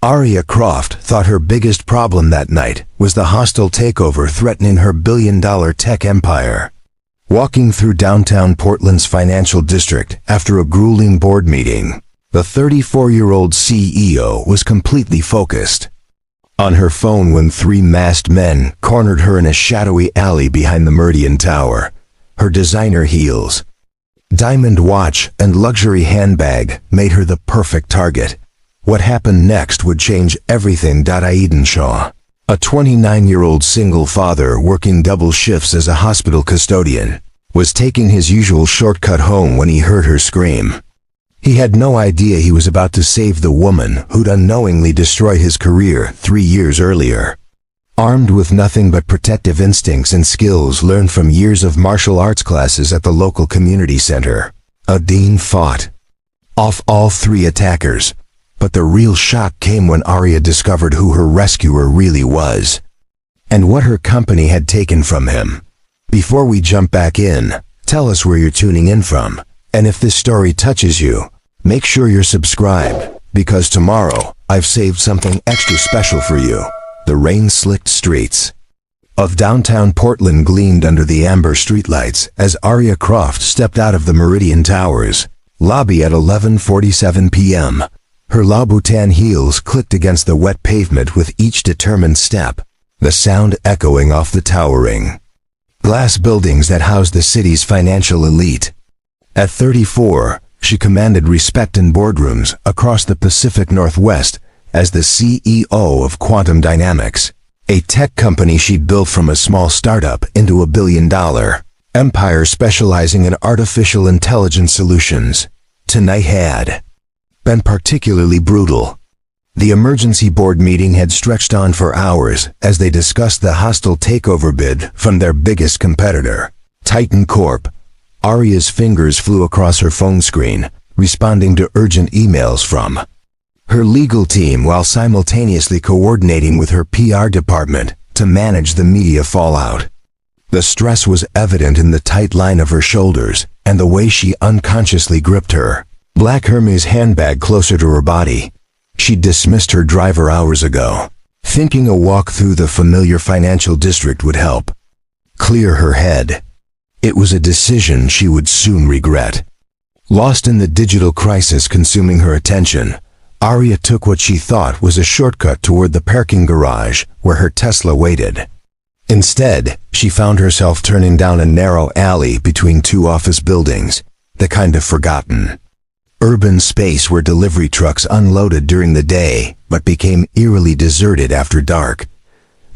Arya Croft thought her biggest problem that night was the hostile takeover threatening her billion-dollar tech empire. Walking through downtown Portland's financial district after a grueling board meeting, the 34-year-old CEO was completely focused on her phone when three masked men cornered her in a shadowy alley behind the Meridian Tower. Her designer heels, diamond watch, and luxury handbag made her the perfect target. What happened next would change everything. Aidan Shaw, a 29-year-old single father working double shifts as a hospital custodian, was taking his usual shortcut home when he heard her scream. He had no idea he was about to save the woman who'd unknowingly destroyed his career 3 years earlier. Armed with nothing but protective instincts and skills learned from years of martial arts classes at the local community center, Aidan fought off all three attackers. But the real shock came when Arya discovered who her rescuer really was, and what her company had taken from him. Before we jump back in, tell us where you're tuning in from, and if this story touches you, make sure you're subscribed, because tomorrow, I've saved something extra special for you. The rain-slicked streets of downtown Portland gleamed under the amber streetlights as Arya Croft stepped out of the Meridian Towers lobby at 11:47 p.m. Her Louboutin heels clicked against the wet pavement with each determined step, the sound echoing off the towering glass buildings that housed the city's financial elite. At 34, she commanded respect in boardrooms across the Pacific Northwest as the CEO of Quantum Dynamics, a tech company she'd built from a small startup into a billion-dollar empire specializing in artificial intelligence solutions. Tonight had been particularly brutal. The emergency board meeting had stretched on for hours as they discussed the hostile takeover bid from their biggest competitor, Titan Corp. Arya's fingers flew across her phone screen, responding to urgent emails from her legal team while simultaneously coordinating with her PR department to manage the media fallout. The stress was evident in the tight line of her shoulders and the way she unconsciously gripped her black Hermes handbag closer to her body. She'd dismissed her driver hours ago, thinking a walk through the familiar financial district would help clear her head. It was a decision she would soon regret. Lost in the digital crisis consuming her attention, Arya took what she thought was a shortcut toward the parking garage where her Tesla waited. Instead, she found herself turning down a narrow alley between two office buildings, the kind of forgotten urban space where delivery trucks unloaded during the day but became eerily deserted after dark.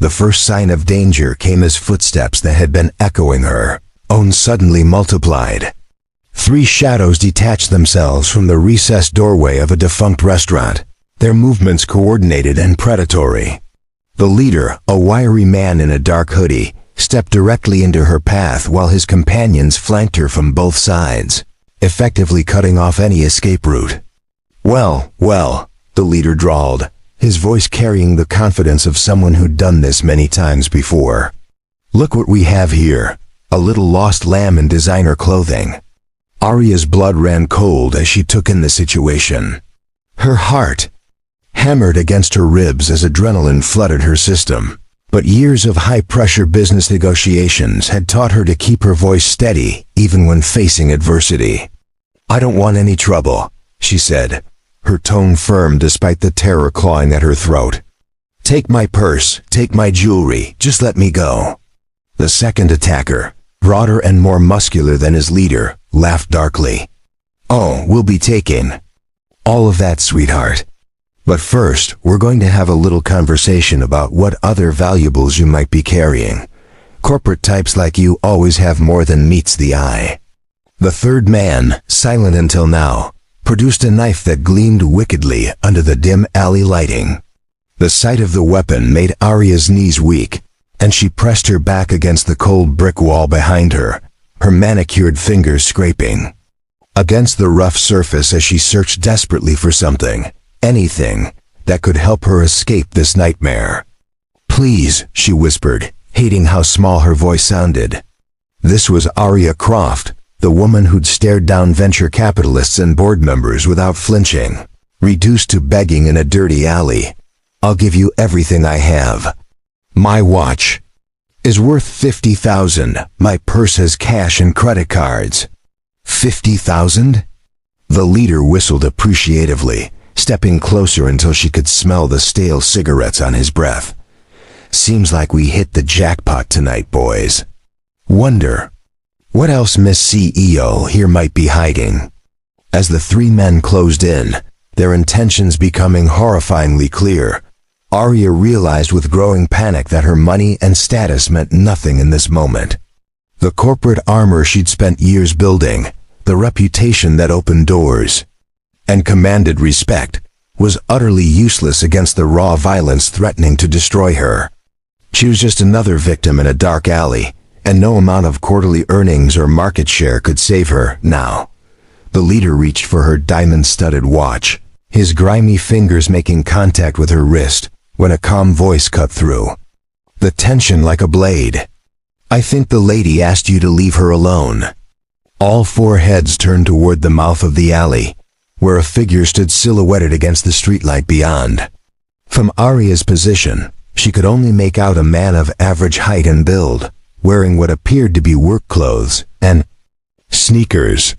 The first sign of danger came as footsteps that had been echoing her own suddenly multiplied. Three shadows detached themselves from the recessed doorway of a defunct restaurant, their movements coordinated and predatory. The leader, a wiry man in a dark hoodie, stepped directly into her path while his companions flanked her from both sides, effectively cutting off any escape route. Well, the leader drawled, his voice carrying the confidence of someone who'd done this many times before. Look what we have here, a little lost lamb in designer clothing. Arya's blood ran cold as she took in the situation. Her heart hammered against her ribs as adrenaline flooded her system. But years of high-pressure business negotiations had taught her to keep her voice steady even when facing adversity. "I don't want any trouble," she said, her tone firm despite the terror clawing at her throat. "Take my purse, take my jewelry, just let me go." The second attacker, broader and more muscular than his leader, laughed darkly. "Oh, we'll be taking all of that, sweetheart. But first, we're going to have a little conversation about what other valuables you might be carrying. Corporate types like you always have more than meets the eye." The third man, silent until now, produced a knife that gleamed wickedly under the dim alley lighting. The sight of the weapon made Arya's knees weak, and she pressed her back against the cold brick wall behind her, her manicured fingers scraping against the rough surface as she searched desperately for something, anything, that could help her escape this nightmare. "Please," she whispered, hating how small her voice sounded. This was Arya Croft, the woman who'd stared down venture capitalists and board members without flinching, reduced to begging in a dirty alley. I'll give you everything I have. My watch is worth $50,000. My purse has cash and credit cards. $50,000? The leader whistled appreciatively, stepping closer until she could smell the stale cigarettes on his breath. Seems like we hit the jackpot tonight, boys. Wonder what else Miss CEO here might be hiding. As the three men closed in, their intentions becoming horrifyingly clear, Arya realized with growing panic that her money and status meant nothing in this moment. The corporate armor she'd spent years building, the reputation that opened doors and commanded respect, was utterly useless against the raw violence threatening to destroy her. She was just another victim in a dark alley, and no amount of quarterly earnings or market share could save her now. The leader reached for her diamond-studded watch, his grimy fingers making contact with her wrist, when a calm voice cut through, the tension like a blade. I think the lady asked you to leave her alone. All four heads turned toward the mouth of the alley, where a figure stood silhouetted against the streetlight beyond. From Arya's position, she could only make out a man of average height and build, wearing what appeared to be work clothes and sneakers.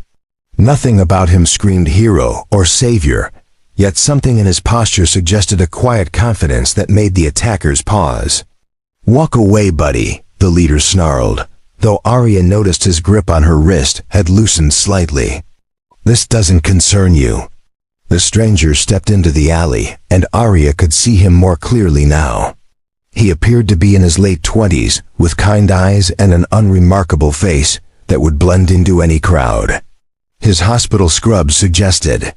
Nothing about him screamed hero or savior, yet something in his posture suggested a quiet confidence that made the attackers pause. Walk away, buddy, the leader snarled, though Arya noticed his grip on her wrist had loosened slightly. This doesn't concern you. The stranger stepped into the alley, and Arya could see him more clearly now. He appeared to be in his late 20s, with kind eyes and an unremarkable face that would blend into any crowd. His hospital scrubs suggested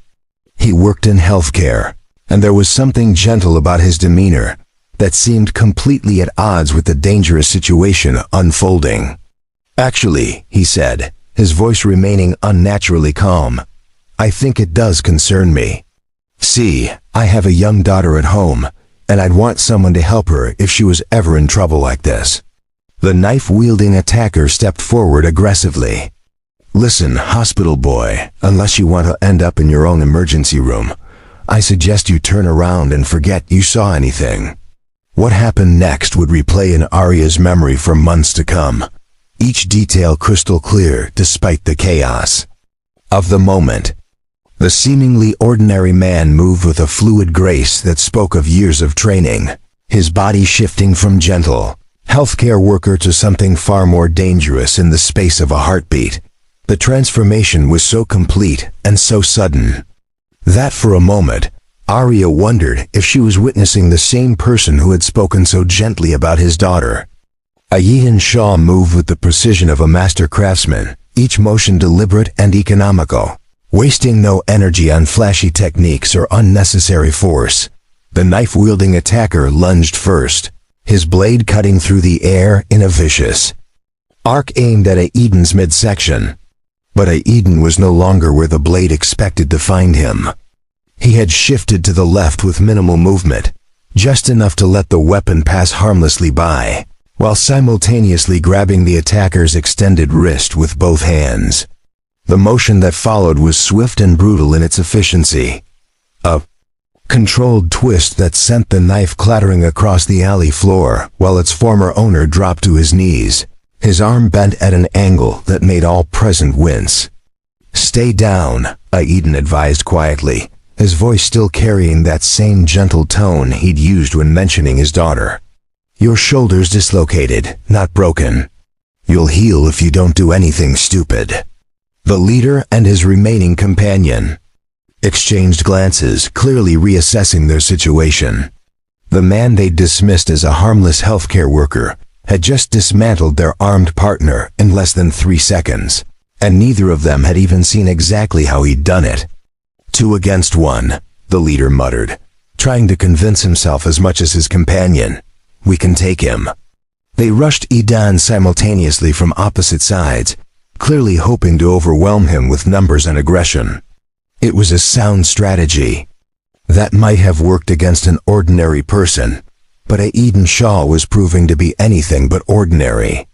he worked in healthcare, and there was something gentle about his demeanor that seemed completely at odds with the dangerous situation unfolding. Actually, he said, his voice remaining unnaturally calm, I think it does concern me. See, I have a young daughter at home, and I'd want someone to help her if she was ever in trouble like this. The knife-wielding attacker stepped forward aggressively. Listen, hospital boy, unless you want to end up in your own emergency room, I suggest you turn around and forget you saw anything. What happened next would replay in Arya's memory for months to come, each detail crystal clear despite the chaos of the moment. The seemingly ordinary man moved with a fluid grace that spoke of years of training, his body shifting from gentle healthcare worker to something far more dangerous in the space of a heartbeat. The transformation was so complete and so sudden that for a moment, Arya wondered if she was witnessing the same person who had spoken so gently about his daughter. Ayian Shaw moved with the precision of a master craftsman, each motion deliberate and economical, wasting no energy on flashy techniques or unnecessary force. The knife-wielding attacker lunged first, his blade cutting through the air in a vicious arc aimed at Aiden's midsection. But Aiden was no longer where the blade expected to find him. He had shifted to the left with minimal movement, just enough to let the weapon pass harmlessly by, while simultaneously grabbing the attacker's extended wrist with both hands. The motion that followed was swift and brutal in its efficiency. A controlled twist that sent the knife clattering across the alley floor, while its former owner dropped to his knees, his arm bent at an angle that made all present wince. Stay down, Aiden advised quietly, his voice still carrying that same gentle tone he'd used when mentioning his daughter. Your shoulder's dislocated, not broken. You'll heal if you don't do anything stupid. The leader and his remaining companion exchanged glances, clearly reassessing their situation. The man they'd dismissed as a harmless healthcare worker had just dismantled their armed partner in less than 3 seconds, and neither of them had even seen exactly how he'd done it. 2 against 1, the leader muttered, trying to convince himself as much as his companion. We can take him. They rushed Idan simultaneously from opposite sides, clearly hoping to overwhelm him with numbers and aggression. It was a sound strategy that might have worked against an ordinary person, but Aiden Shaw was proving to be anything but ordinary.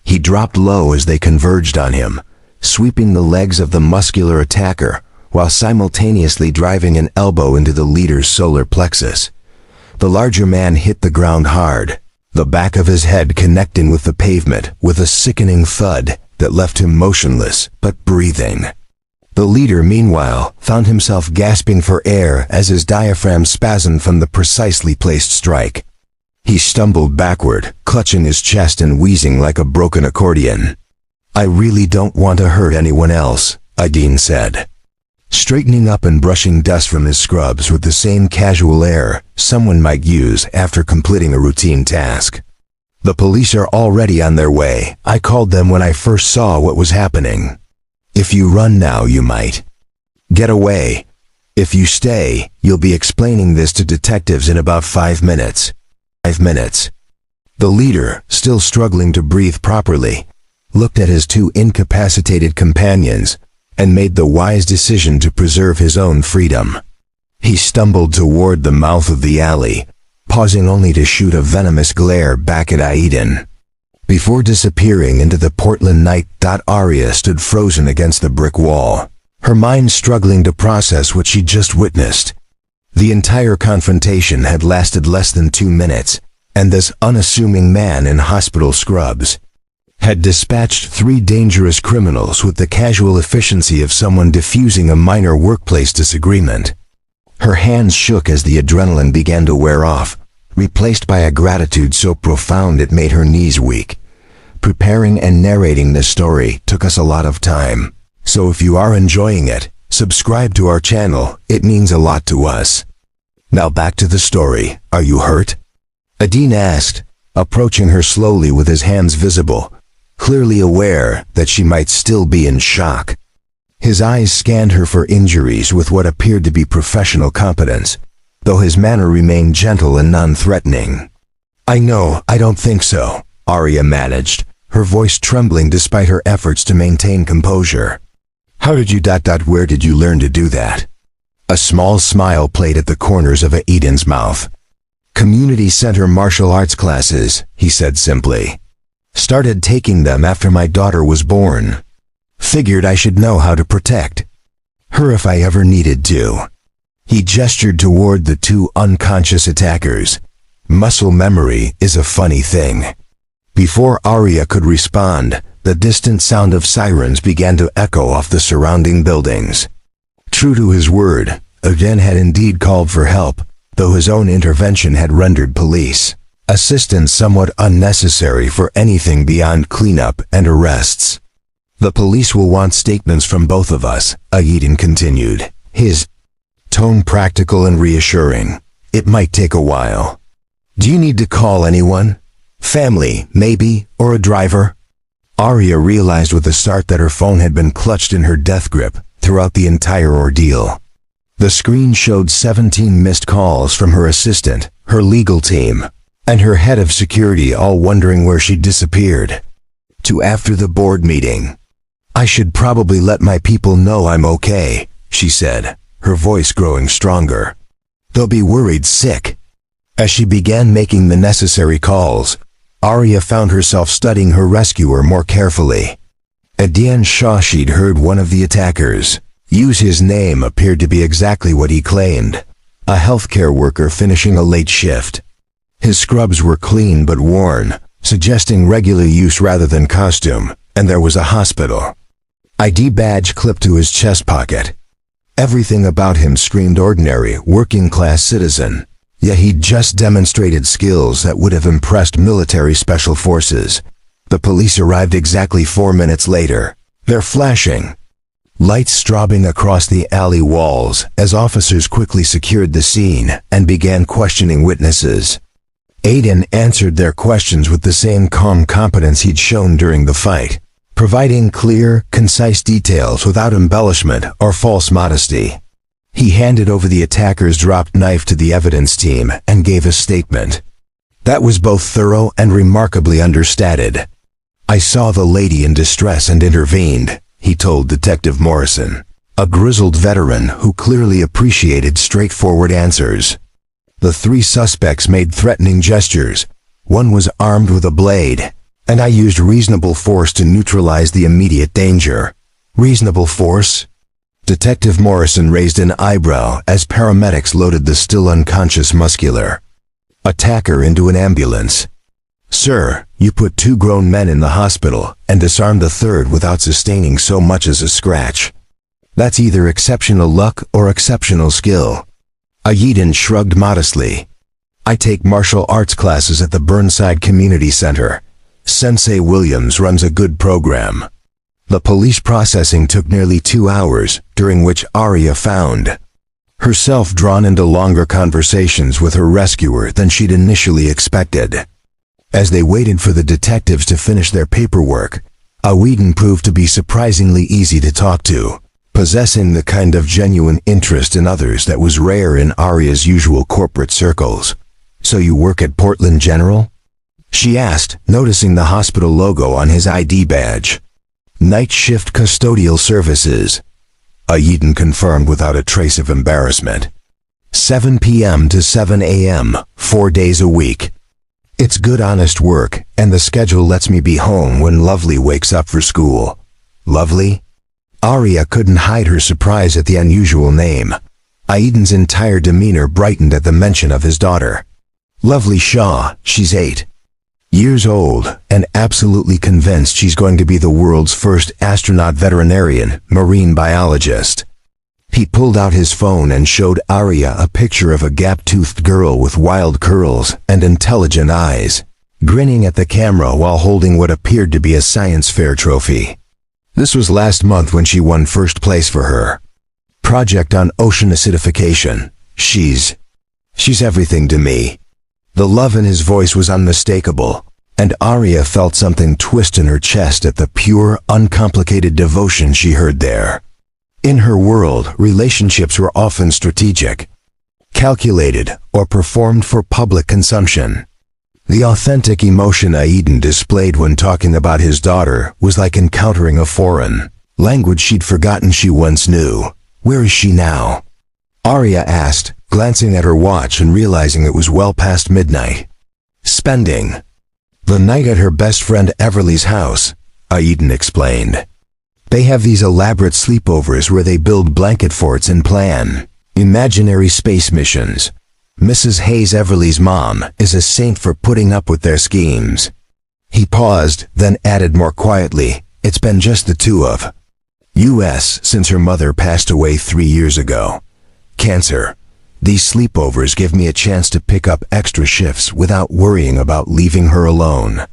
He dropped low as they converged on him, sweeping the legs of the muscular attacker, while simultaneously driving an elbow into the leader's solar plexus. The larger man hit the ground hard, the back of his head connecting with the pavement with a sickening thud that left him motionless but breathing. The leader, meanwhile, found himself gasping for air as his diaphragm spasmed from the precisely placed strike. He stumbled backward, clutching his chest and wheezing like a broken accordion. "I really don't want to hurt anyone else," Aidin said, straightening up and brushing dust from his scrubs with the same casual air someone might use after completing a routine task. "The police are already on their way. I called them when I first saw what was happening. If you run now, you might get away. If you stay, you'll be explaining this to detectives in about 5 minutes. 5 minutes. The leader, still struggling to breathe properly, looked at his 2 incapacitated companions and made the wise decision to preserve his own freedom. He stumbled toward the mouth of the alley, pausing only to shoot a venomous glare back at Aidin. Before disappearing into the Portland night, Arya stood frozen against the brick wall, her mind struggling to process what she just witnessed. The entire confrontation had lasted less than 2 minutes, and this unassuming man in hospital scrubs had dispatched 3 dangerous criminals with the casual efficiency of someone diffusing a minor workplace disagreement. Her hands shook as the adrenaline began to wear off, replaced by a gratitude so profound it made her knees weak. Preparing and narrating this story took us a lot of time, so if you are enjoying it, subscribe to our channel. It means a lot to us. Now back to the story. Are you hurt? Aidin asked, approaching her slowly with his hands visible, clearly aware that she might still be in shock. His eyes scanned her for injuries with what appeared to be professional competence, though his manner remained gentle and non-threatening. "I don't think so," Arya managed, her voice trembling despite her efforts to maintain composure. "How did you... where did you learn to do that?" A small smile played at the corners of Aidin's mouth. "Community center martial arts classes," he said simply. "Started taking them after my daughter was born. Figured I should know how to protect her if I ever needed to." He gestured toward the 2 unconscious attackers. Muscle memory is a funny thing. Before Arya could respond, the distant sound of sirens began to echo off the surrounding buildings. True to his word, Aidin had indeed called for help, though his own intervention had rendered police assistance somewhat unnecessary for anything beyond cleanup and arrests. "The police will want statements from both of us," Aidin continued, his tone practical and reassuring. "It might take a while. Do you need to call anyone? Family, maybe, or a driver?" Arya realized with a start that her phone had been clutched in her death grip throughout the entire ordeal. The screen showed 17 missed calls from her assistant, her legal team, and her head of security, all wondering where she'd disappeared. To after the board meeting. "I should probably let my people know I'm okay," she said, her voice growing stronger. "They'll be worried sick." As she began making the necessary calls, Arya found herself studying her rescuer more carefully. Aidin Shah. She'd heard one of the attackers use his name appeared to be exactly what he claimed, a healthcare worker finishing a late shift. His scrubs were clean but worn, suggesting regular use rather than costume, and there was a hospital ID badge clipped to his chest pocket. Everything about him screamed ordinary, working-class citizen, yet he'd just demonstrated skills that would have impressed military special forces. The police arrived exactly 4 minutes later, their flashing lights strobing across the alley walls as officers quickly secured the scene and began questioning witnesses. Aidin answered their questions with the same calm competence he'd shown during the fight, providing clear, concise details without embellishment or false modesty. He handed over the attacker's dropped knife to the evidence team and gave a statement that was both thorough and remarkably understated. "I saw the lady in distress and intervened," he told Detective Morrison, a grizzled veteran who clearly appreciated straightforward answers. The 3 suspects made threatening gestures. One was armed with a blade, and I used reasonable force to neutralize the immediate danger. "Reasonable force?" Detective Morrison raised an eyebrow as paramedics loaded the still unconscious muscular attacker into an ambulance. "Sir, you put 2 grown men in the hospital and disarmed the third without sustaining so much as a scratch. That's either exceptional luck or exceptional skill." Ayeden shrugged modestly. "I take martial arts classes at the Burnside Community Center. Sensei Williams runs a good program." The police processing took nearly 2 hours, during which Aria found herself drawn into longer conversations with her rescuer than she'd initially expected. As they waited for the detectives to finish their paperwork, Ayeden proved to be surprisingly easy to talk to, possessing the kind of genuine interest in others that was rare in Aria's usual corporate circles. "So you work at Portland General?" she asked, noticing the hospital logo on his ID badge. "Night shift custodial services," Ayeden confirmed without a trace of embarrassment. 7 p.m. to 7 a.m., 4 days a week. "It's good honest work, and the schedule lets me be home when Lovely wakes up for school." "Lovely?" Aria couldn't hide her surprise at the unusual name. Ayeden's entire demeanor brightened at the mention of his daughter. "Lovely Shaw, she's 8 years old, and absolutely convinced she's going to be the world's first astronaut veterinarian, marine biologist." He pulled out his phone and showed Aria a picture of a gap-toothed girl with wild curls and intelligent eyes, grinning at the camera while holding what appeared to be a science fair trophy. This was last month when she won first place for her project on ocean acidification. She's everything to me." The love in his voice was unmistakable, and Aria felt something twist in her chest at the pure, uncomplicated devotion she heard there. In her world, relationships were often strategic, calculated, or performed for public consumption. The authentic emotion Ayeden displayed when talking about his daughter was like encountering a foreign language she'd forgotten she once knew. "Where is she now?" Aria asked, glancing at her watch and realizing it was well past midnight. "Spending the night at her best friend Everly's house," Ayeden explained. "They have these elaborate sleepovers where they build blanket forts and plan imaginary space missions. Mrs. Hayes, Everly's mom, is a saint for putting up with their schemes." He paused, then added more quietly, "It's been just the two of us since her mother passed away 3 years ago. Cancer. These sleepovers give me a chance to pick up extra shifts without worrying about leaving her alone."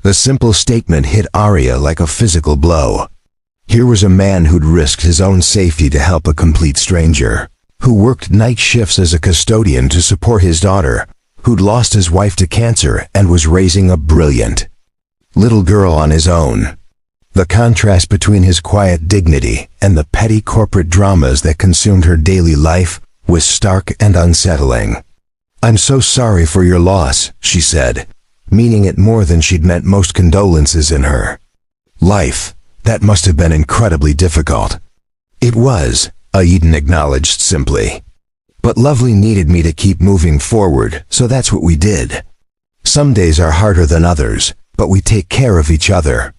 The simple statement hit Aria like a physical blow. Here was a man who'd risked his own safety to help a complete stranger, who worked night shifts as a custodian to support his daughter, who'd lost his wife to cancer and was raising a brilliant little girl on his own. The contrast between his quiet dignity and the petty corporate dramas that consumed her daily life was stark and unsettling. "I'm so sorry for your loss," she said, meaning it more than she'd meant most condolences in her life. "That must have been incredibly difficult." "It was," Ayeden acknowledged simply. "But Lovely needed me to keep moving forward, so that's what we did. Some days are harder than others, but we take care of each other."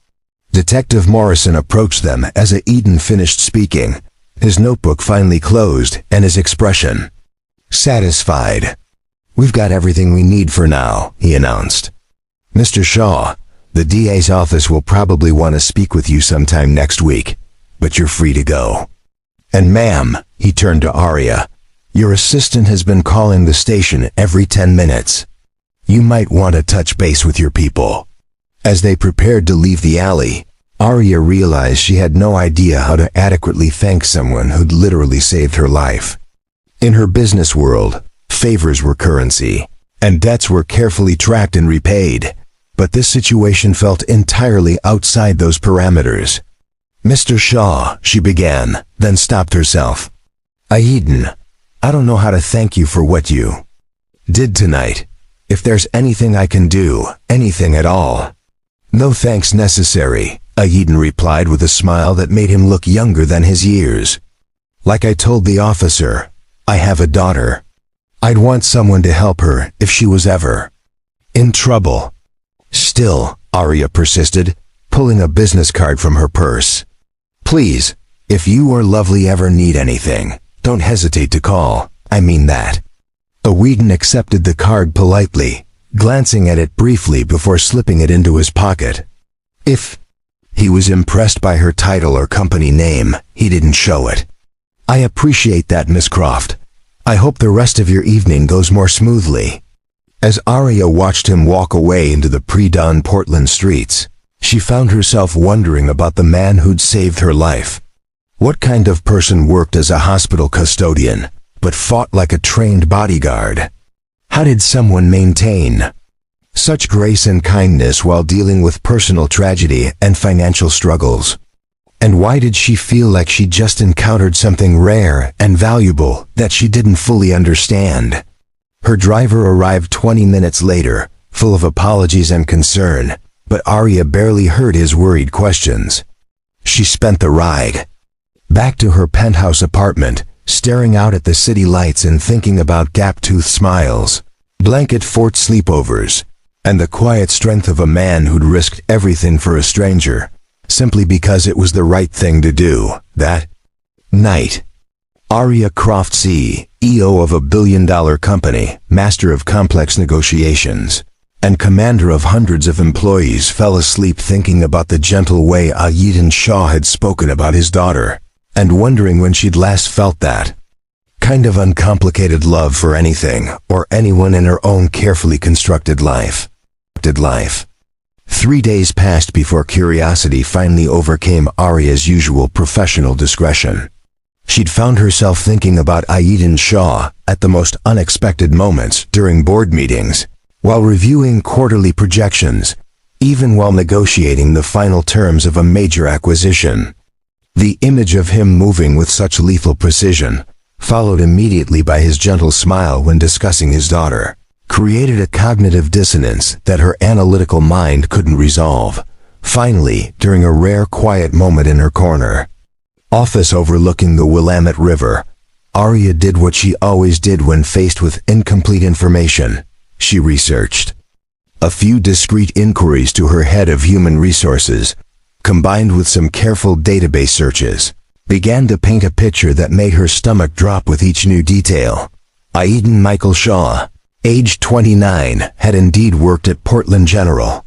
Detective Morrison approached them as Ayeden finished speaking, his notebook finally closed and his expression satisfied. "We've got everything we need for now," he announced. "Mr. Shaw, the DA's office will probably want to speak with you sometime next week, but you're free to go. And ma'am," he turned to Aria, "your assistant has been calling the station every 10 minutes. You might want to touch base with your people." As they prepared to leave the alley, Aria realized she had no idea how to adequately thank someone who'd literally saved her life. In her business world, favors were currency, and debts were carefully tracked and repaid. But this situation felt entirely outside those parameters. "Mr. Shaw," she began, then stopped herself. "Ayeden, I don't know how to thank you for what you did tonight. If there's anything I can do, anything at all." "No thanks necessary," Ayeden replied with a smile that made him look younger than his years. "Like I told the officer, I have a daughter. I'd want someone to help her if she was ever in trouble." "Still," Aria persisted, pulling a business card from her purse. "Please, If you or Lovely ever need anything, don't hesitate to call. I mean that. Whedon accepted the card politely, glancing at it briefly before slipping it into his pocket. If he was impressed by her title or company name, he didn't show it. I appreciate that, Miss Croft. I hope the rest of your evening goes more smoothly. As Arya watched him walk away into the pre-dawn Portland streets, she found herself wondering about the man who'd saved her life. What kind of person worked as a hospital custodian, but fought like a trained bodyguard? How did someone maintain such grace and kindness while dealing with personal tragedy and financial struggles? And why did she feel like she just encountered something rare and valuable that she didn't fully understand? Her driver arrived 20 minutes later, full of apologies and concern, but Arya barely heard his worried questions. She spent the ride back to her penthouse apartment, staring out at the city lights and thinking about gap-toothed smiles, blanket fort sleepovers, and the quiet strength of a man who'd risked everything for a stranger, simply because it was the right thing to do. That night, Arya Croft, CEO of a billion-dollar company, master of complex negotiations, and commander of hundreds of employees, fell asleep thinking about the gentle way Aiden Shaw had spoken about his daughter, and wondering when she'd last felt that kind of uncomplicated love for anything or anyone in her own carefully constructed life. 3 days passed before curiosity finally overcame Arya's usual professional discretion. She'd found herself thinking about Aiden Shaw at the most unexpected moments during board meetings, while reviewing quarterly projections, even while negotiating the final terms of a major acquisition. The image of him moving with such lethal precision, followed immediately by his gentle smile when discussing his daughter, created a cognitive dissonance that her analytical mind couldn't resolve. Finally, during a rare quiet moment in her corner office overlooking the Willamette River, Arya did what she always did when faced with incomplete information. She researched. A few discreet inquiries to her head of human resources, combined with some careful database searches, began to paint a picture that made her stomach drop with each new detail. Aiden Michael Shaw, age 29, had indeed worked at Portland General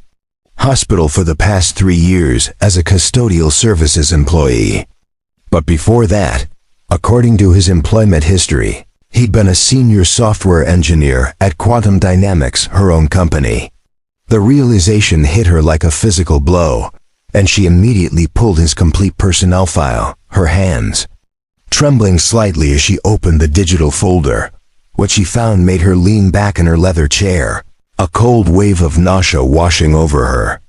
Hospital for the past 3 years as a custodial services employee. But before that, according to his employment history, he'd been a senior software engineer at Quantum Dynamics, her own company. The realization hit her like a physical blow, and she immediately pulled his complete personnel file, her hands trembling slightly as she opened the digital folder. What she found made her lean back in her leather chair, a cold wave of nausea washing over her.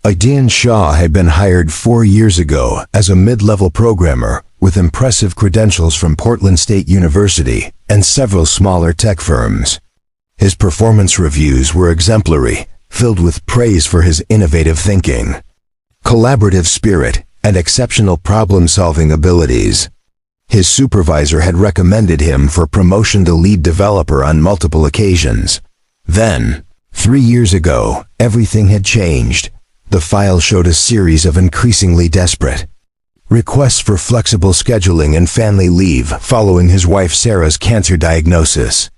Aiden Shaw had been hired 4 years ago as a mid-level programmer with impressive credentials from Portland State University and several smaller tech firms. His performance reviews were exemplary, filled with praise for his innovative thinking, collaborative spirit, and exceptional problem-solving abilities. His supervisor had recommended him for promotion to lead developer on multiple occasions. Then, 3 years ago, everything had changed. The file showed a series of increasingly desperate requests for flexible scheduling and family leave following his wife Sarah's cancer diagnosis.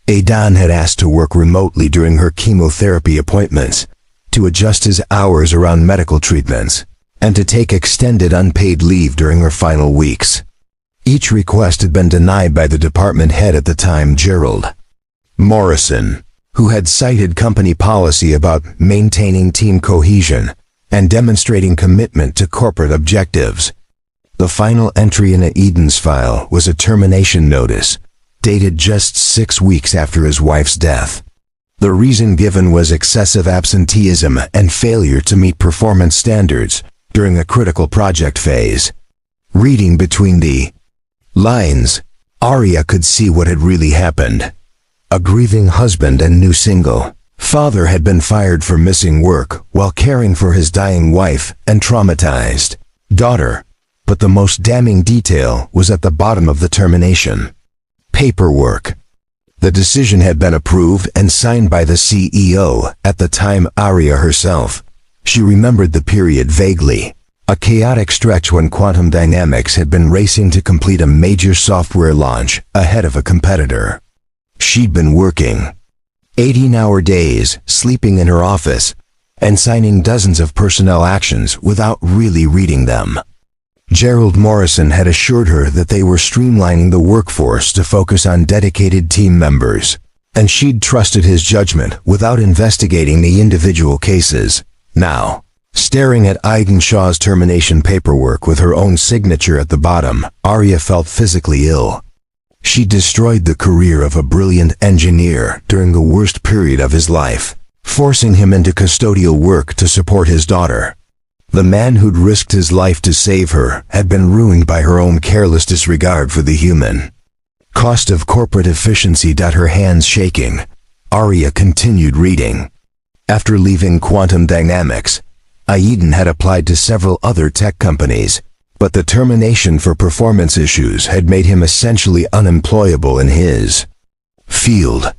Aiden had asked to work remotely during her chemotherapy appointments, to adjust his hours around medical treatments, and to take extended unpaid leave during her final weeks. Each request had been denied by the department head at the time, Gerald Morrison, who had cited company policy about maintaining team cohesion and demonstrating commitment to corporate objectives. The final entry in Aiden's file was a termination notice, dated just 6 weeks after his wife's death. The reason given was excessive absenteeism and failure to meet performance standards during a critical project phase. Reading between the lines, Arya could see what had really happened. A grieving husband and new single father had been fired for missing work while caring for his dying wife and traumatized daughter. But the most damning detail was at the bottom of the termination paperwork. The decision had been approved and signed by the CEO, at the time Arya herself. She remembered the period vaguely, A chaotic stretch when Quantum Dynamics had been racing to complete a major software launch ahead of a competitor. She'd been working 18-hour days, sleeping in her office, and signing dozens of personnel actions without really reading them. Gerald Morrison had assured her that they were streamlining the workforce to focus on dedicated team members, and she'd trusted his judgment without investigating the individual cases. Now, staring at Aiden Shaw's termination paperwork with her own signature at the bottom, Arya felt physically ill. She destroyed the career of a brilliant engineer during the worst period of his life, forcing him into custodial work to support his daughter. The man who'd risked his life to save her had been ruined by her own careless disregard for the human cost of corporate efficiency. Her hands shaking, Arya continued reading. After leaving Quantum Dynamics, Aiden had applied to several other tech companies, but the termination for performance issues had made him essentially unemployable in his field.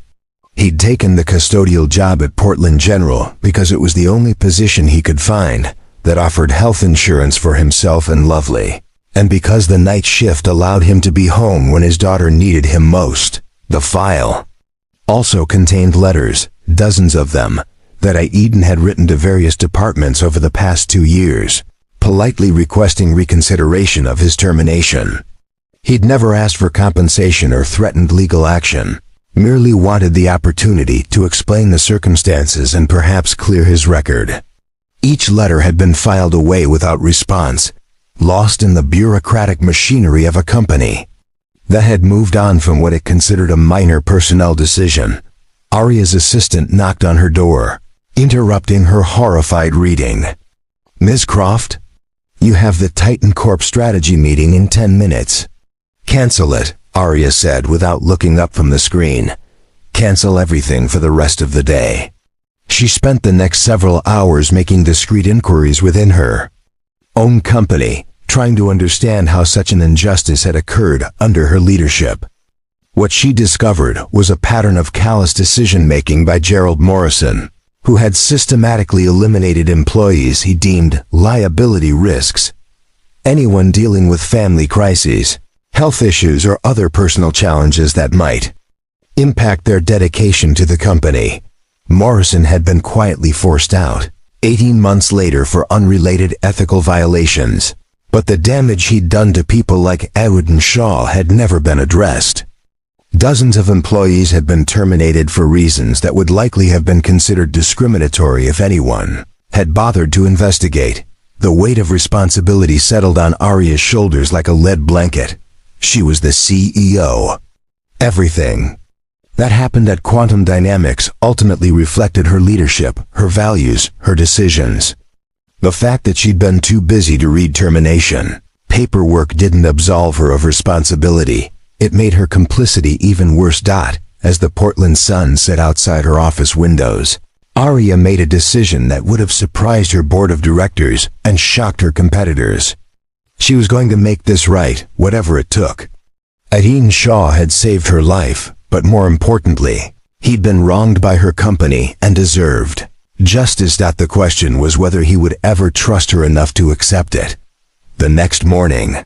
He'd taken the custodial job at Portland General because it was the only position he could find that offered health insurance for himself and Lovely, and because the night shift allowed him to be home when his daughter needed him most. The file also contained letters, dozens of them, that Aiden had written to various departments over the past 2 years, politely requesting reconsideration of his termination. He'd never asked for compensation or threatened legal action, merely wanted the opportunity to explain the circumstances and perhaps clear his record. Each letter had been filed away without response, lost in the bureaucratic machinery of a company that had moved on from what it considered a minor personnel decision. Arya's assistant knocked on her door, interrupting her horrified reading. "Ms. Croft? You have the Titan Corp strategy meeting in 10 minutes. Cancel it," Arya said without looking up from the screen. "Cancel everything for the rest of the day." She spent the next several hours making discreet inquiries within her own company, trying to understand how such an injustice had occurred under her leadership. What she discovered was a pattern of callous decision-making by Gerald Morrison, who had systematically eliminated employees he deemed liability risks. Anyone dealing with family crises, health issues, or other personal challenges that might impact their dedication to the company. Morrison had been quietly forced out 18 months later for unrelated ethical violations, but the damage he'd done to people like Aiden Shaw had never been addressed. Dozens of employees had been terminated for reasons that would likely have been considered discriminatory if anyone had bothered to investigate. The weight of responsibility settled on Arya's shoulders like a lead blanket. She was the CEO. Everything that happened at Quantum Dynamics ultimately reflected her leadership, her values, her decisions. The fact that she'd been too busy to read termination paperwork didn't absolve her of responsibility. It made her complicity even worse. As the Portland sun set outside her office windows, Arya made a decision that would have surprised her board of directors and shocked her competitors. She was going to make this right, whatever it took. Aiden Shaw had saved her life, but more importantly, he'd been wronged by her company and deserved justice. The question was whether he would ever trust her enough to accept it. The next morning,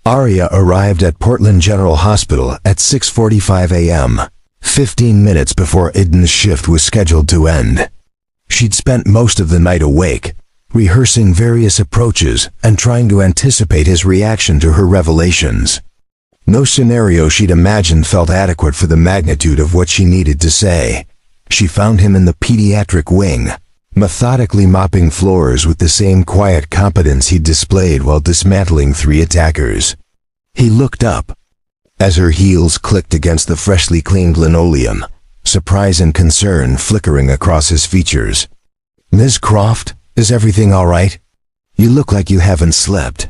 Arya arrived at Portland General Hospital at 6:45 a.m., 15 minutes before Aiden's shift was scheduled to end. She'd spent most of the night awake, rehearsing various approaches and trying to anticipate his reaction to her revelations. No scenario she'd imagined felt adequate for the magnitude of what she needed to say. She found him in the pediatric wing, methodically mopping floors with the same quiet competence he'd displayed while dismantling 3 attackers. He looked up as her heels clicked against the freshly cleaned linoleum, surprise and concern flickering across his features. "Ms. Croft, is everything all right? You look like you haven't slept."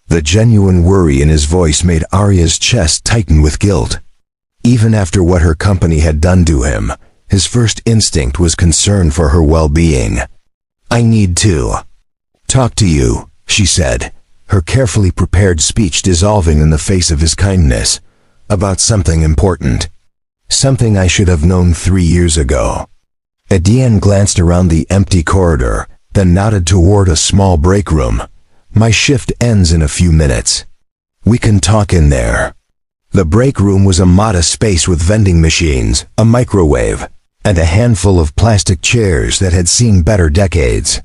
The genuine worry in his voice made Arya's chest tighten with guilt. Even after what her company had done to him, his first instinct was concern for her well-being. "I need to talk to you," she said, her carefully prepared speech dissolving in the face of his kindness, "about something important. Something I should have known 3 years ago." Aiden glanced around the empty corridor, then nodded toward a small break room. My shift ends in a few minutes. We can talk in there." The break room was a modest space with vending machines, a microwave, and a handful of plastic chairs that had seen better decades.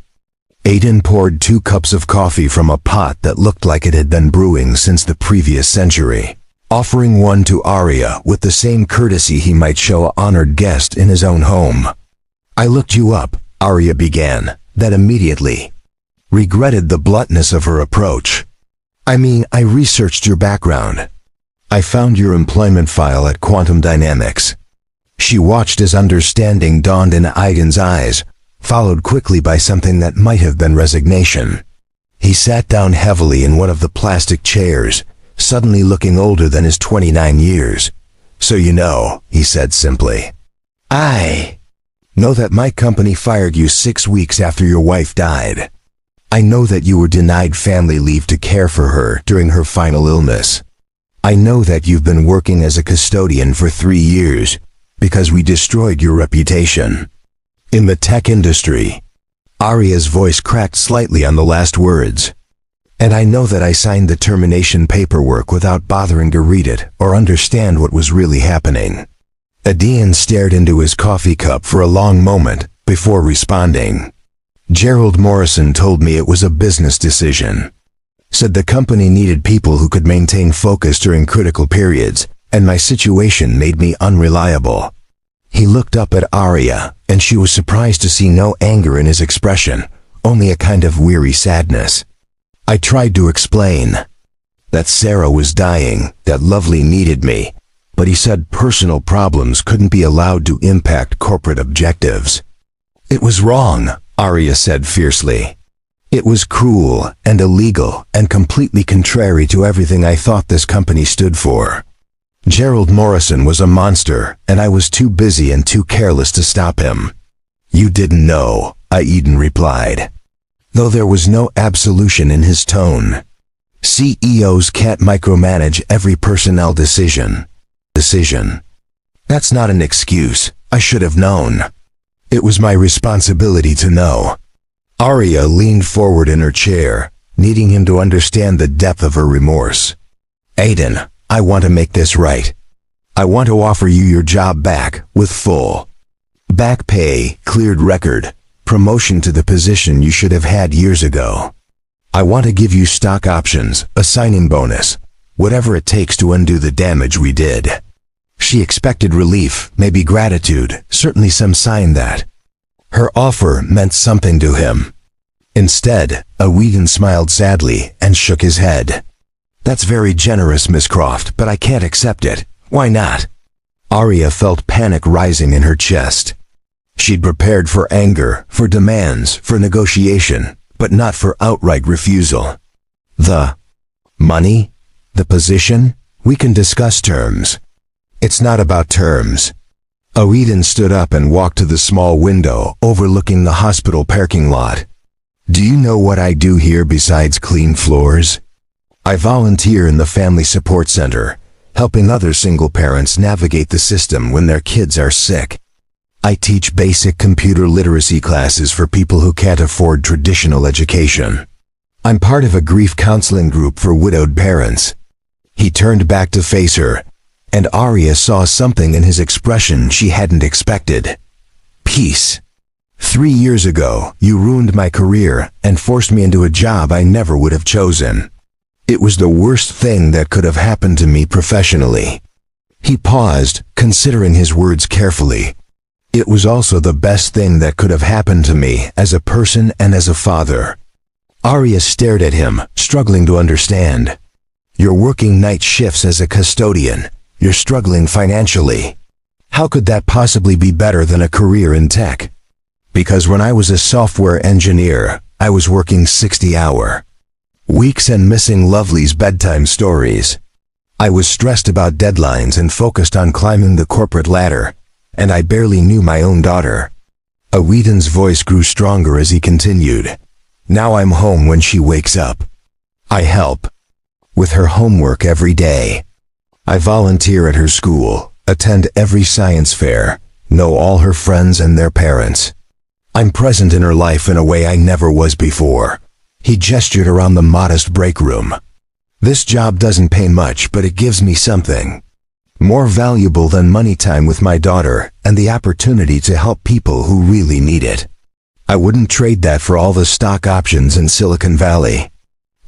Aiden poured 2 cups of coffee from a pot that looked like it had been brewing since the previous century, offering one to Arya with the same courtesy he might show an honored guest in his own home. "I looked you up," Arya began, then immediately regretted the bluntness of her approach. I researched your background. I found your employment file at Quantum Dynamics." She watched as understanding dawned in Aiden's eyes, followed quickly by something that might have been resignation. He sat down heavily in one of the plastic chairs, suddenly looking older than his 29 years. "So you know," he said simply. "I know that my company fired you 6 weeks after your wife died. I know that you were denied family leave to care for her during her final illness. I know that you've been working as a custodian for 3 years because we destroyed your reputation in the tech industry." Arya's voice cracked slightly on the last words. "And I know that I signed the termination paperwork without bothering to read it or understand what was really happening." Aiden stared into his coffee cup for a long moment before responding. "Gerald Morrison told me it was a business decision. Said the company needed people who could maintain focus during critical periods, and my situation made me unreliable." He looked up at Arya, and she was surprised to see no anger in his expression, only a kind of weary sadness. "I tried to explain that Sarah was dying, that Lovely needed me, but he said personal problems couldn't be allowed to impact corporate objectives." "It was wrong," Arya said fiercely. "It was cruel and illegal and completely contrary to everything I thought this company stood for. Gerald Morrison was a monster, and I was too busy and too careless to stop him." "You didn't know," Aiden replied, though there was no absolution in his tone. "CEOs can't micromanage every personnel decision. That's not an excuse. I should have known. It was my responsibility to know." Arya leaned forward in her chair, needing him to understand the depth of her remorse. "Aiden, I want to make this right. I want to offer you your job back, with full back pay, cleared record, promotion to the position you should have had years ago. I want to give you stock options, a signing bonus, whatever it takes to undo the damage we did." She expected relief, maybe gratitude, certainly some sign that her offer meant something to him. Instead, Aiden smiled sadly and shook his head. "That's very generous, Miss Croft, but I can't accept it. Why not?" Arya felt panic rising in her chest. She'd prepared for anger, for demands, for negotiation, but not for outright refusal. "The money? The position? We can discuss terms." "It's not about terms." Aiden stood up and walked to the small window overlooking the hospital parking lot. "Do you know what I do here besides clean floors? I volunteer in the Family Support Center, helping other single parents navigate the system when their kids are sick. I teach basic computer literacy classes for people who can't afford traditional education. I'm part of a grief counseling group for widowed parents." He turned back to face her, and Arya saw something in his expression she hadn't expected. Peace. 3 years ago, you ruined my career and forced me into a job I never would have chosen. It was the worst thing that could have happened to me professionally. He paused, considering his words carefully. It was also the best thing that could have happened to me as a person and as a father. Arya stared at him, struggling to understand. "You're working night shifts as a custodian. You're struggling financially. How could that possibly be better than a career in tech?" "Because when I was a software engineer, I was working 60-hour weeks and missing Lovely's bedtime stories. I was stressed about deadlines and focused on climbing the corporate ladder, and I barely knew my own daughter." Aiden's voice grew stronger as he continued. "Now I'm home when she wakes up. I help with her homework every day. I volunteer at her school, attend every science fair, know all her friends and their parents. I'm present in her life in a way I never was before." He gestured around the modest break room. "This job doesn't pay much, but it gives me something more valuable than money, time with my daughter and the opportunity to help people who really need it. I wouldn't trade that for all the stock options in Silicon Valley."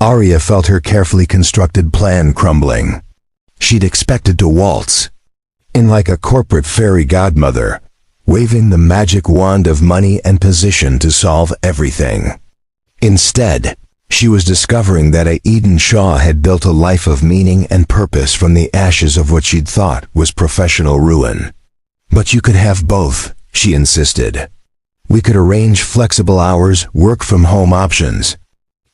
Arya felt her carefully constructed plan crumbling. She'd expected to waltz in like a corporate fairy godmother, waving the magic wand of money and position to solve everything. Instead, she was discovering that Aiden Shaw had built a life of meaning and purpose from the ashes of what she'd thought was professional ruin. "But you could have both," she insisted. "We could arrange flexible hours, work from home options,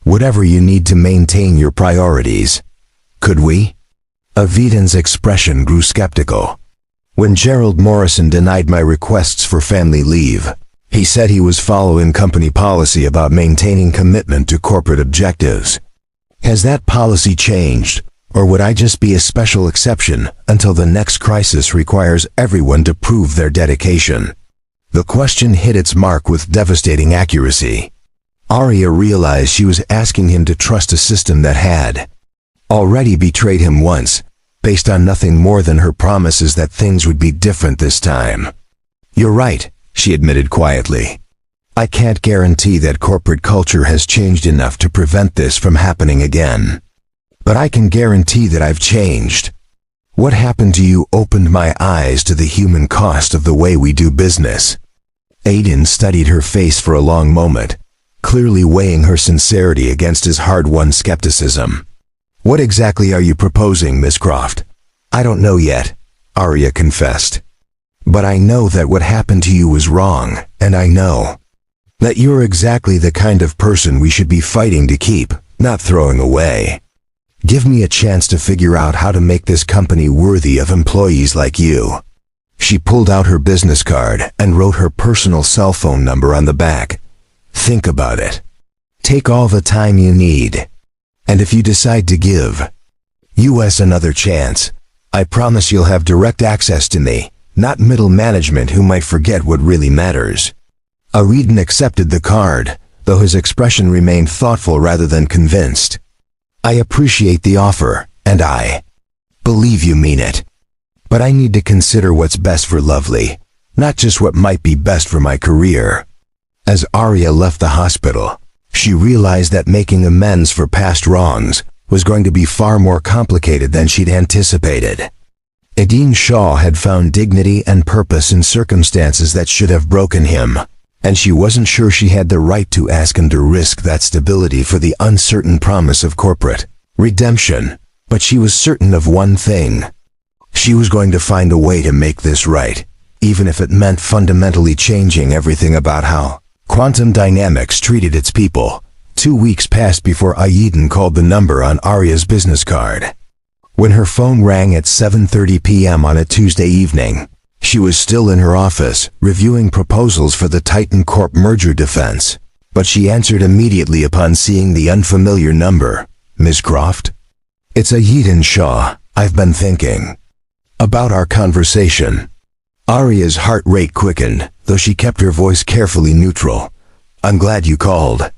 whatever you need to maintain your priorities. Could we?" Avidan's expression grew skeptical. "When Gerald Morrison denied my requests for family leave, he said he was following company policy about maintaining commitment to corporate objectives. Has that policy changed, or would I just be a special exception until the next crisis requires everyone to prove their dedication?" The question hit its mark with devastating accuracy. Arya realized she was asking him to trust a system that had already betrayed him once, based on nothing more than her promises that things would be different this time. "You're right," she admitted quietly. "I can't guarantee that corporate culture has changed enough to prevent this from happening again. But I can guarantee that I've changed. What happened to you opened my eyes to the human cost of the way we do business." Aiden studied her face for a long moment, clearly weighing her sincerity against his hard-won skepticism. "What exactly are you proposing, Miss Croft?" "I don't know yet," Arya confessed. "But I know that what happened to you was wrong, and I know that you're exactly the kind of person we should be fighting to keep, not throwing away. Give me a chance to figure out how to make this company worthy of employees like you." She pulled out her business card and wrote her personal cell phone number on the back. "Think about it. Take all the time you need. And if you decide to give us another chance, I promise you'll have direct access to me, not middle management who might forget what really matters." Aiden accepted the card, though his expression remained thoughtful rather than convinced. "I appreciate the offer, and I believe you mean it. But I need to consider what's best for Lovely, not just what might be best for my career." As Arya left the hospital, she realized that making amends for past wrongs was going to be far more complicated than she'd anticipated. Aiden Shaw had found dignity and purpose in circumstances that should have broken him, and she wasn't sure she had the right to ask him to risk that stability for the uncertain promise of corporate redemption. But she was certain of one thing. She was going to find a way to make this right, even if it meant fundamentally changing everything about how Quantum Dynamics treated its people. 2 weeks passed before Aiden called the number on Arya's business card. When her phone rang at 7:30 p.m. on a Tuesday evening, she was still in her office, reviewing proposals for the Titan Corp merger defense. But she answered immediately upon seeing the unfamiliar number. "Ms. Croft?" "It's Aiden Shaw. I've been thinking about our conversation." Arya's heart rate quickened, though she kept her voice carefully neutral. "I'm glad you called.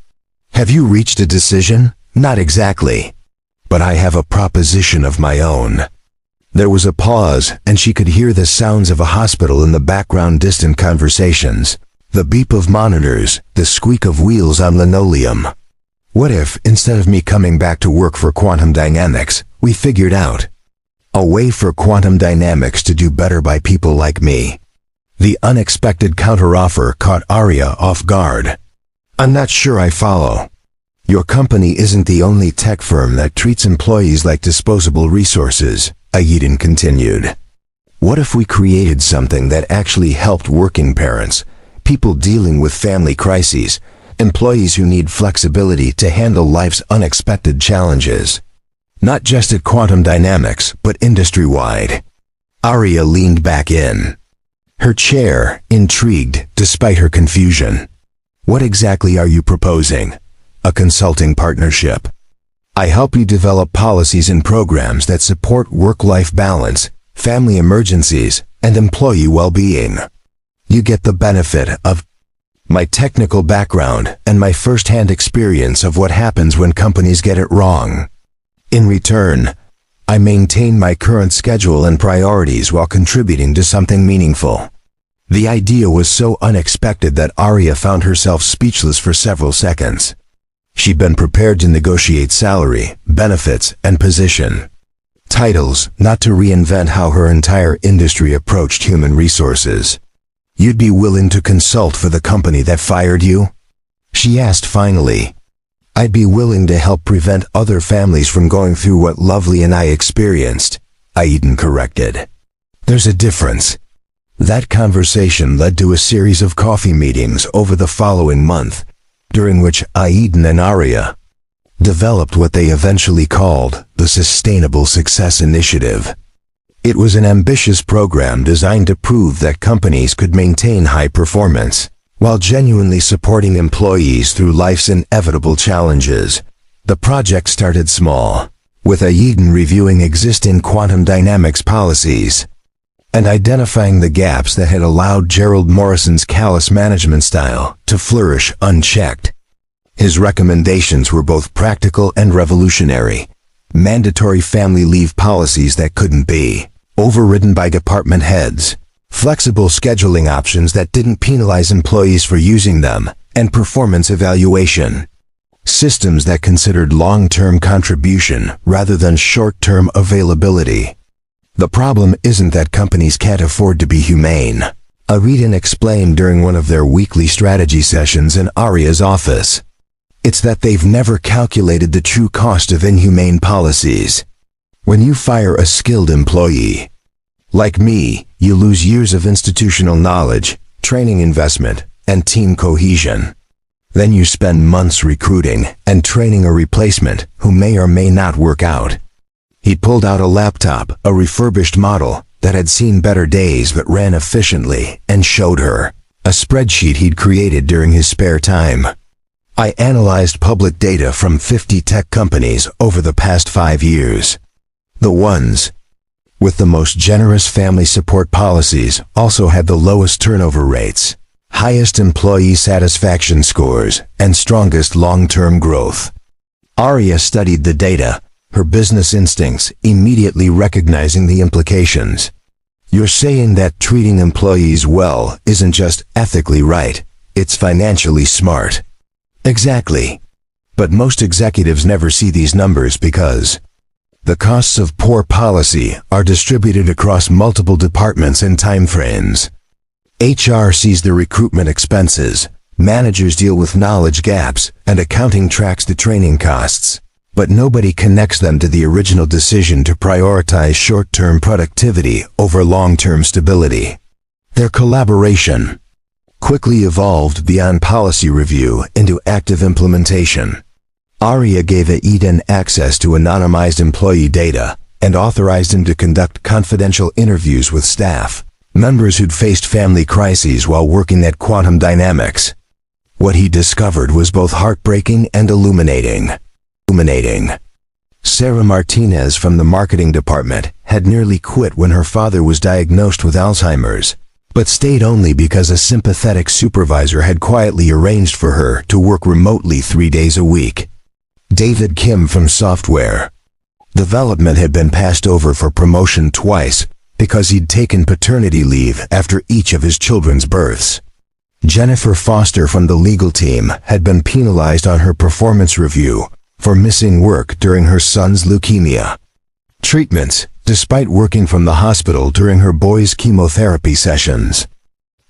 Have you reached a decision?" "Not exactly. But I have a proposition of my own." There was a pause, and she could hear the sounds of a hospital in the background, distant conversations, the beep of monitors, the squeak of wheels on linoleum. "What if, instead of me coming back to work for Quantum Dynamics, we figured out a way for Quantum Dynamics to do better by people like me?" The unexpected counteroffer caught Arya off guard. "I'm not sure I follow. Your company isn't the only tech firm that treats employees like disposable resources," Aiden continued. "What if we created something that actually helped working parents, people dealing with family crises, employees who need flexibility to handle life's unexpected challenges? Not just at Quantum Dynamics, but industry-wide." Arya leaned back in her chair, intrigued despite her confusion. "What exactly are you proposing?" "A consulting partnership. I help you develop policies and programs that support work-life balance, family emergencies, and employee well-being. You get the benefit of my technical background, and my first-hand experience of what happens when companies get it wrong. In return, I maintain my current schedule and priorities while contributing to something meaningful." The idea was so unexpected that Arya found herself speechless for several seconds. She'd been prepared to negotiate salary, benefits, and position. Titles, not to reinvent how her entire industry approached human resources. "You'd be willing to consult for the company that fired you?" she asked finally. "I'd be willing to help prevent other families from going through what Lovely and I experienced," Aiden corrected. "There's a difference." That conversation led to a series of coffee meetings over the following month, during which Aiden and Arya developed what they eventually called the Sustainable Success Initiative. It was an ambitious program designed to prove that companies could maintain high performance while genuinely supporting employees through life's inevitable challenges. The project started small, with Aiden reviewing existing quantum dynamics policies and identifying the gaps that had allowed Gerald Morrison's callous management style to flourish unchecked. His recommendations were both practical and revolutionary. Mandatory family leave policies that couldn't be overridden by department heads, flexible scheduling options that didn't penalize employees for using them, and performance evaluation systems that considered long-term contribution rather than short-term availability. "The problem isn't that companies can't afford to be humane," Aiden explained during one of their weekly strategy sessions in Arya's office. "It's that they've never calculated the true cost of inhumane policies. When you fire a skilled employee, like me, you lose years of institutional knowledge, training investment, and team cohesion. Then you spend months recruiting and training a replacement who may or may not work out." He pulled out a laptop, a refurbished model that had seen better days but ran efficiently, and showed her a spreadsheet he'd created during his spare time. "I analyzed public data from 50 tech companies over the past 5 years. The ones with the most generous family support policies also had the lowest turnover rates, highest employee satisfaction scores, and strongest long-term growth." Arya studied the data, her business instincts immediately recognizing the implications. "You're saying that treating employees well isn't just ethically right, it's financially smart." "Exactly. But most executives never see these numbers because the costs of poor policy are distributed across multiple departments and timeframes. HR sees the recruitment expenses, managers deal with knowledge gaps, and accounting tracks the training costs. But nobody connects them to the original decision to prioritize short-term productivity over long-term stability." Their collaboration quickly evolved beyond policy review into active implementation. Arya gave Aiden access to anonymized employee data and authorized him to conduct confidential interviews with staff members who'd faced family crises while working at Quantum Dynamics. What he discovered was both heartbreaking and illuminating. Sarah Martinez from the marketing department had nearly quit when her father was diagnosed with Alzheimer's, but stayed only because a sympathetic supervisor had quietly arranged for her to work remotely 3 days a week. David Kim from software development had been passed over for promotion twice because he'd taken paternity leave after each of his children's births. Jennifer Foster from the legal team had been penalized on her performance review for missing work during her son's leukemia treatments, despite working from the hospital during her boy's chemotherapy sessions.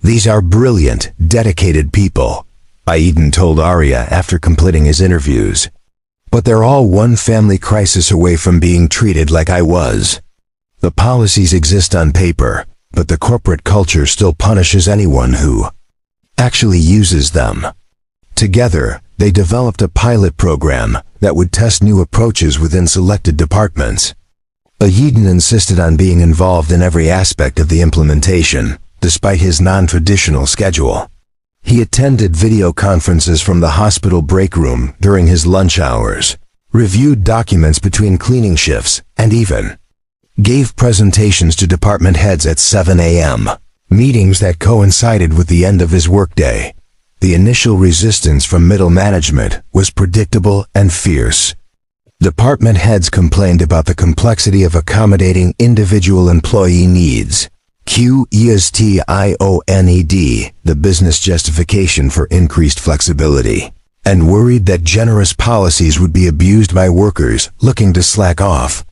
"These are brilliant, dedicated people," Aiden told Arya after completing his interviews. "But they're all one family crisis away from being treated like I was. The policies exist on paper, but the corporate culture still punishes anyone who actually uses them." Together, they developed a pilot program that would test new approaches within selected departments. Aiden insisted on being involved in every aspect of the implementation, despite his non-traditional schedule. He attended video conferences from the hospital break room during his lunch hours, reviewed documents between cleaning shifts, and even gave presentations to department heads at 7 a.m., meetings that coincided with the end of his workday. The initial resistance from middle management was predictable and fierce. Department heads complained about the complexity of accommodating individual employee needs. QESTIONED, the business justification for increased flexibility, and worried that generous policies would be abused by workers looking to slack off.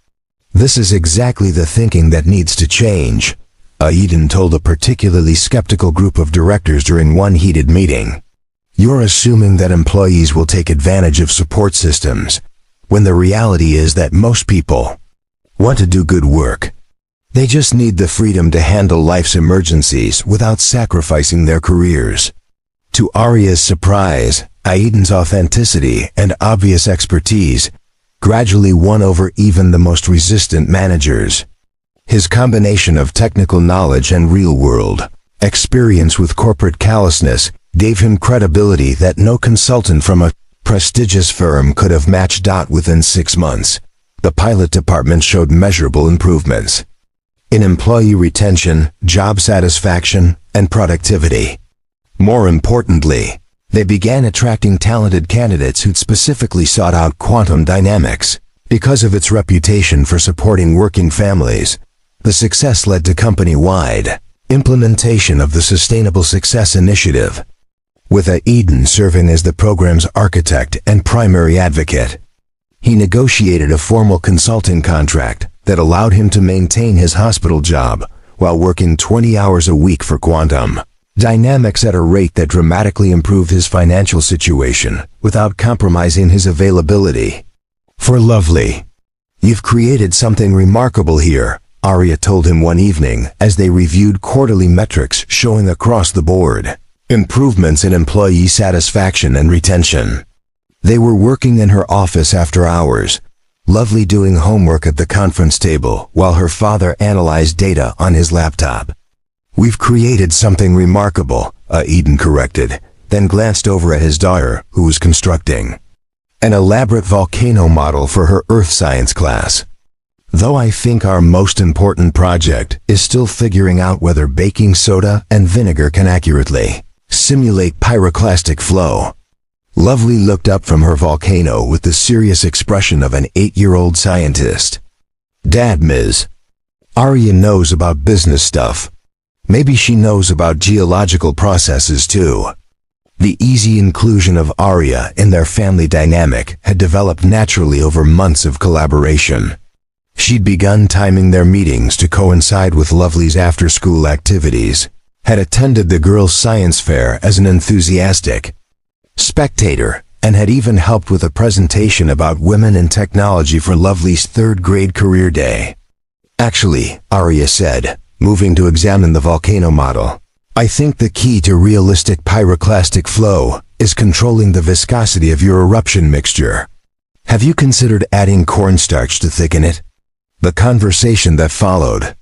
This is exactly the thinking that needs to change, Aydin told a particularly skeptical group of directors during one heated meeting. You're assuming that employees will take advantage of support systems, when the reality is that most people want to do good work. They just need the freedom to handle life's emergencies without sacrificing their careers. To Arya's surprise, Aydin's authenticity and obvious expertise gradually won over even the most resistant managers. His combination of technical knowledge and real-world experience with corporate callousness gave him credibility that no consultant from a prestigious firm could have matched. Within 6 months, the pilot department showed measurable improvements in employee retention, job satisfaction, and productivity. More importantly, they began attracting talented candidates who'd specifically sought out Quantum Dynamics. Because of its reputation for supporting working families, the success led to company-wide implementation of the Sustainable Success Initiative, with Aydin serving as the program's architect and primary advocate. He negotiated a formal consulting contract that allowed him to maintain his hospital job while working 20 hours a week for Quantum Dynamics at a rate that dramatically improved his financial situation without compromising his availability. For Lovely, you've created something remarkable here, Arya told him one evening as they reviewed quarterly metrics showing across the board improvements in employee satisfaction and retention. They were working in her office after hours, Lovely doing homework at the conference table while her father analyzed data on his laptop. We've created something remarkable, Aydin corrected, then glanced over at his daughter, who was constructing an elaborate volcano model for her earth science class. Though I think our most important project is still figuring out whether baking soda and vinegar can accurately simulate pyroclastic flow. Lovely looked up from her volcano with the serious expression of an 8-year-old scientist. Dad, Ms. Arya knows about business stuff. Maybe she knows about geological processes too. The easy inclusion of Arya in their family dynamic had developed naturally over months of collaboration. She'd begun timing their meetings to coincide with Lovely's after-school activities, had attended the girls' science fair as an enthusiastic spectator, and had even helped with a presentation about women in technology for Lovely's 3rd grade career day. Actually, Arya said, moving to examine the volcano model, I think the key to realistic pyroclastic flow is controlling the viscosity of your eruption mixture. Have you considered adding cornstarch to thicken it? The conversation that followed,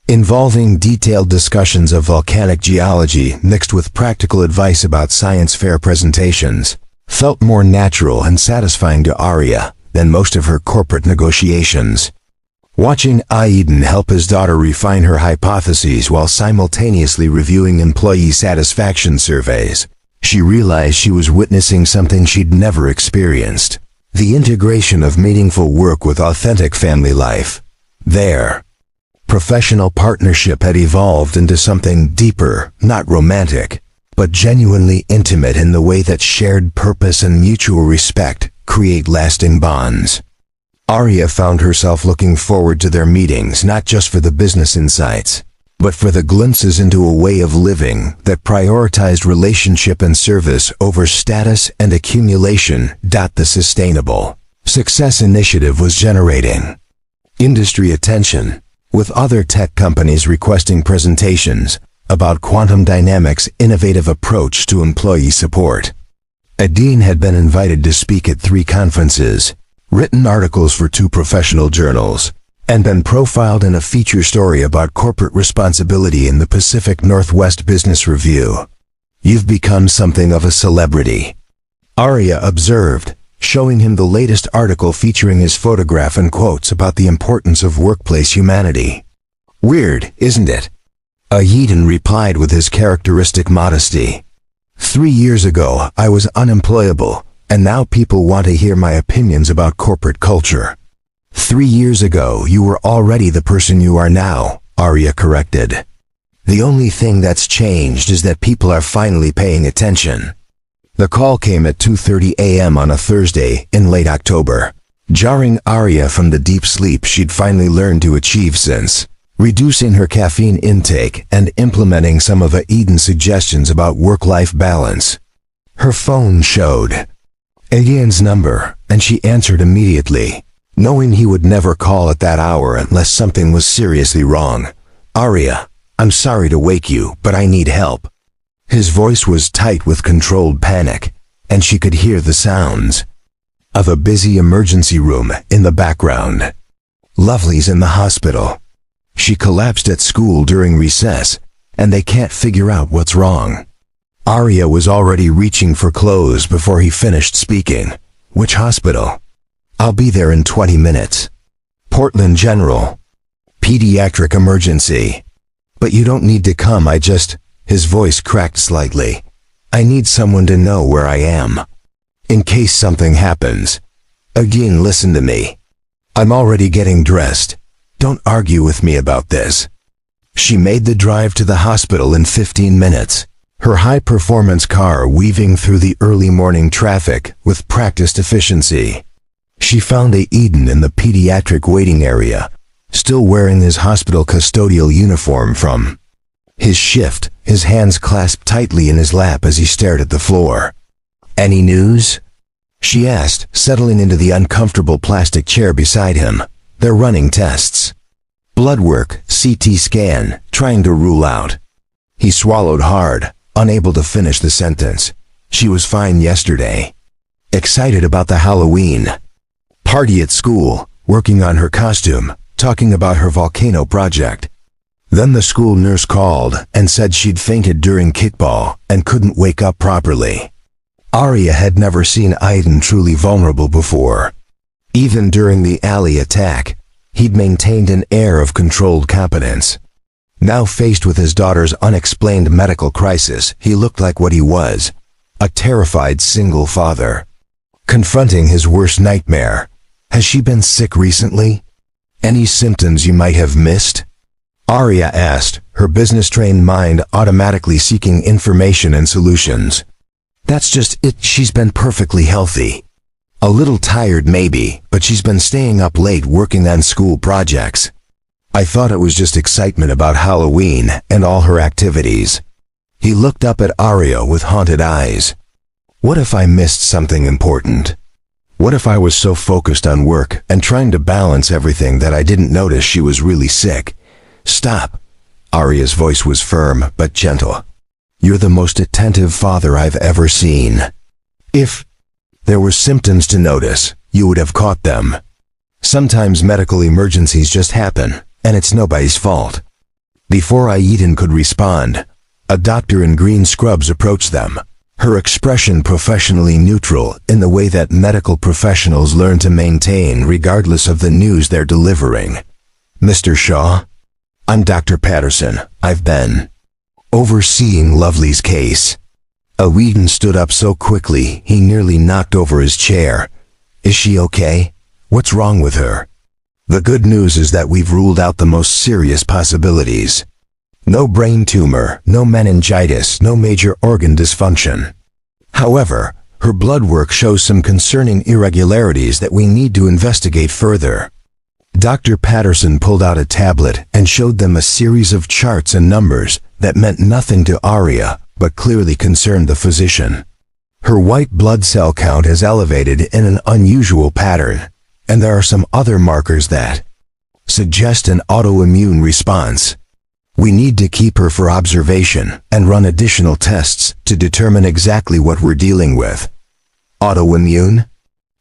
involving detailed discussions of volcanic geology mixed with practical advice about science fair presentations, felt more natural and satisfying to Arya than most of her corporate negotiations. Watching Aydin help his daughter refine her hypotheses while simultaneously reviewing employee satisfaction surveys, she realized she was witnessing something she'd never experienced: the integration of meaningful work with authentic family life. Their professional partnership had evolved into something deeper, not romantic, but genuinely intimate in the way that shared purpose and mutual respect create lasting bonds. Arya found herself looking forward to their meetings not just for the business insights, but for the glimpses into a way of living that prioritized relationship and service over status and accumulation. The Sustainable Success Initiative was generating industry attention, with other tech companies requesting presentations about Quantum Dynamics' innovative approach to employee support. Aydin had been invited to speak at 3 conferences, written articles for 2 professional journals, and been profiled in a feature story about corporate responsibility in the Pacific Northwest Business Review. You've become something of a celebrity, Arya observed, showing him the latest article featuring his photograph and quotes about the importance of workplace humanity. Weird, isn't it? Aydin replied with his characteristic modesty. 3 years ago, I was unemployable, and now people want to hear my opinions about corporate culture. 3 years ago, you were already the person you are now, Arya corrected. The only thing that's changed is that people are finally paying attention. The call came at 2:30 a.m. on a Thursday in late October, jarring Arya from the deep sleep she'd finally learned to achieve since reducing her caffeine intake and implementing some of Aiden's suggestions about work-life balance. Her phone showed Aiden's number, and she answered immediately, knowing he would never call at that hour unless something was seriously wrong. "Arya, I'm sorry to wake you, but I need help." His voice was tight with controlled panic, and she could hear the sounds of a busy emergency room in the background. Lovely's in the hospital. She collapsed at school during recess, and they can't figure out what's wrong. Arya was already reaching for clothes before he finished speaking. "Which hospital?" "I'll be there in 20 minutes. Portland General. Pediatric emergency. But you don't need to come, His voice cracked slightly. "I need someone to know where I am. In case something happens. Again, listen to me. I'm already getting dressed. Don't argue with me about this." She made the drive to the hospital in 15 minutes, her high-performance car weaving through the early morning traffic with practiced efficiency. She found Aiden in the pediatric waiting area, still wearing his hospital custodial uniform from his shift, his hands clasped tightly in his lap as he stared at the floor. "Any news?" she asked, settling into the uncomfortable plastic chair beside him. "They're running tests. Blood work, CT scan, trying to rule out." He swallowed hard, unable to finish the sentence. "She was fine yesterday. Excited about the Halloween party at school, working on her costume, talking about her volcano project. Then the school nurse called and said she'd fainted during kickball and couldn't wake up properly." Arya had never seen Aiden truly vulnerable before. Even during the alley attack, he'd maintained an air of controlled competence. Now faced with his daughter's unexplained medical crisis, he looked like what he was, a terrified single father, confronting his worst nightmare. "Has she been sick recently? Any symptoms you might have missed?" Arya asked, her business-trained mind automatically seeking information and solutions. "That's just it. She's been perfectly healthy. A little tired maybe, but she's been staying up late working on school projects. I thought it was just excitement about Halloween and all her activities." He looked up at Arya with haunted eyes. "What if I missed something important? What if I was so focused on work and trying to balance everything that I didn't notice she was really sick?" "Stop." Arya's voice was firm but gentle. "You're the most attentive father I've ever seen. If there were symptoms to notice, you would have caught them. Sometimes medical emergencies just happen, and it's nobody's fault." Before Aiden could respond, a doctor in green scrubs approached them, her expression professionally neutral in the way that medical professionals learn to maintain regardless of the news they're delivering. "Mr. Shaw? I'm Dr. Patterson. I've been overseeing Lovely's case." Aiden stood up so quickly he nearly knocked over his chair. "Is she okay? What's wrong with her?" "The good news is that we've ruled out the most serious possibilities. No brain tumor, no meningitis, no major organ dysfunction. However, her blood work shows some concerning irregularities that we need to investigate further." Dr. Patterson pulled out a tablet and showed them a series of charts and numbers that meant nothing to Arya, but clearly concerned the physician. Her white blood cell count is elevated in an unusual pattern, and there are some other markers that suggest an autoimmune response. We need to keep her for observation and run additional tests to determine exactly what we're dealing with. "Autoimmune?"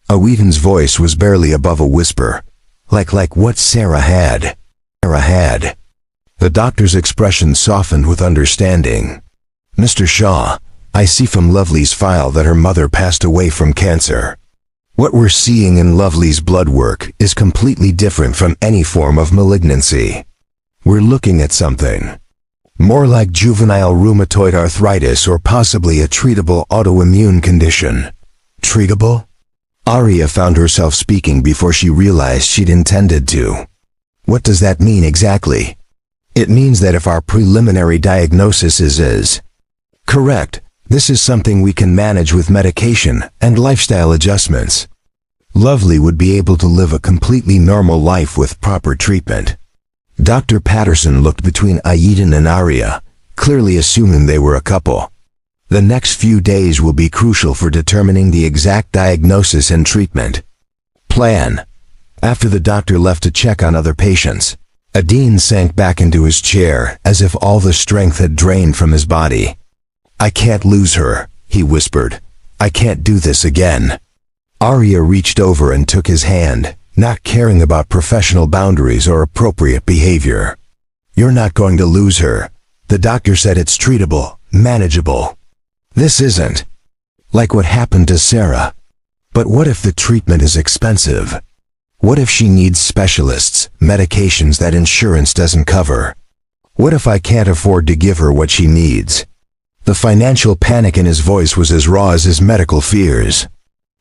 Aiden's voice was barely above a whisper, like what Sarah had. The doctor's expression softened with understanding. "Mr. Shaw, I see from Lovely's file that her mother passed away from cancer. What we're seeing in Lovely's blood work is completely different from any form of malignancy. We're looking at something More like juvenile rheumatoid arthritis or possibly a treatable autoimmune condition. Treatable? Arya found herself speaking before she realized she'd intended to. What does that mean exactly? It means that if our preliminary diagnosis is correct, this is something we can manage with medication and lifestyle adjustments. Lovely would be able to live a completely normal life with proper treatment. Dr. Patterson looked between Aiden and Arya, clearly assuming they were a couple. The next few days will be crucial for determining the exact diagnosis and treatment plan. After the doctor left to check on other patients, Aiden sank back into his chair as if all the strength had drained from his body. "I can't lose her," he whispered. "I can't do this again." Arya reached over and took his hand, not caring about professional boundaries or appropriate behavior. "You're not going to lose her. The doctor said it's treatable, manageable. This isn't like what happened to Sarah. But what if the treatment is expensive? What if she needs specialists, medications that insurance doesn't cover? What if I can't afford to give her what she needs?" The financial panic in his voice was as raw as his medical fears.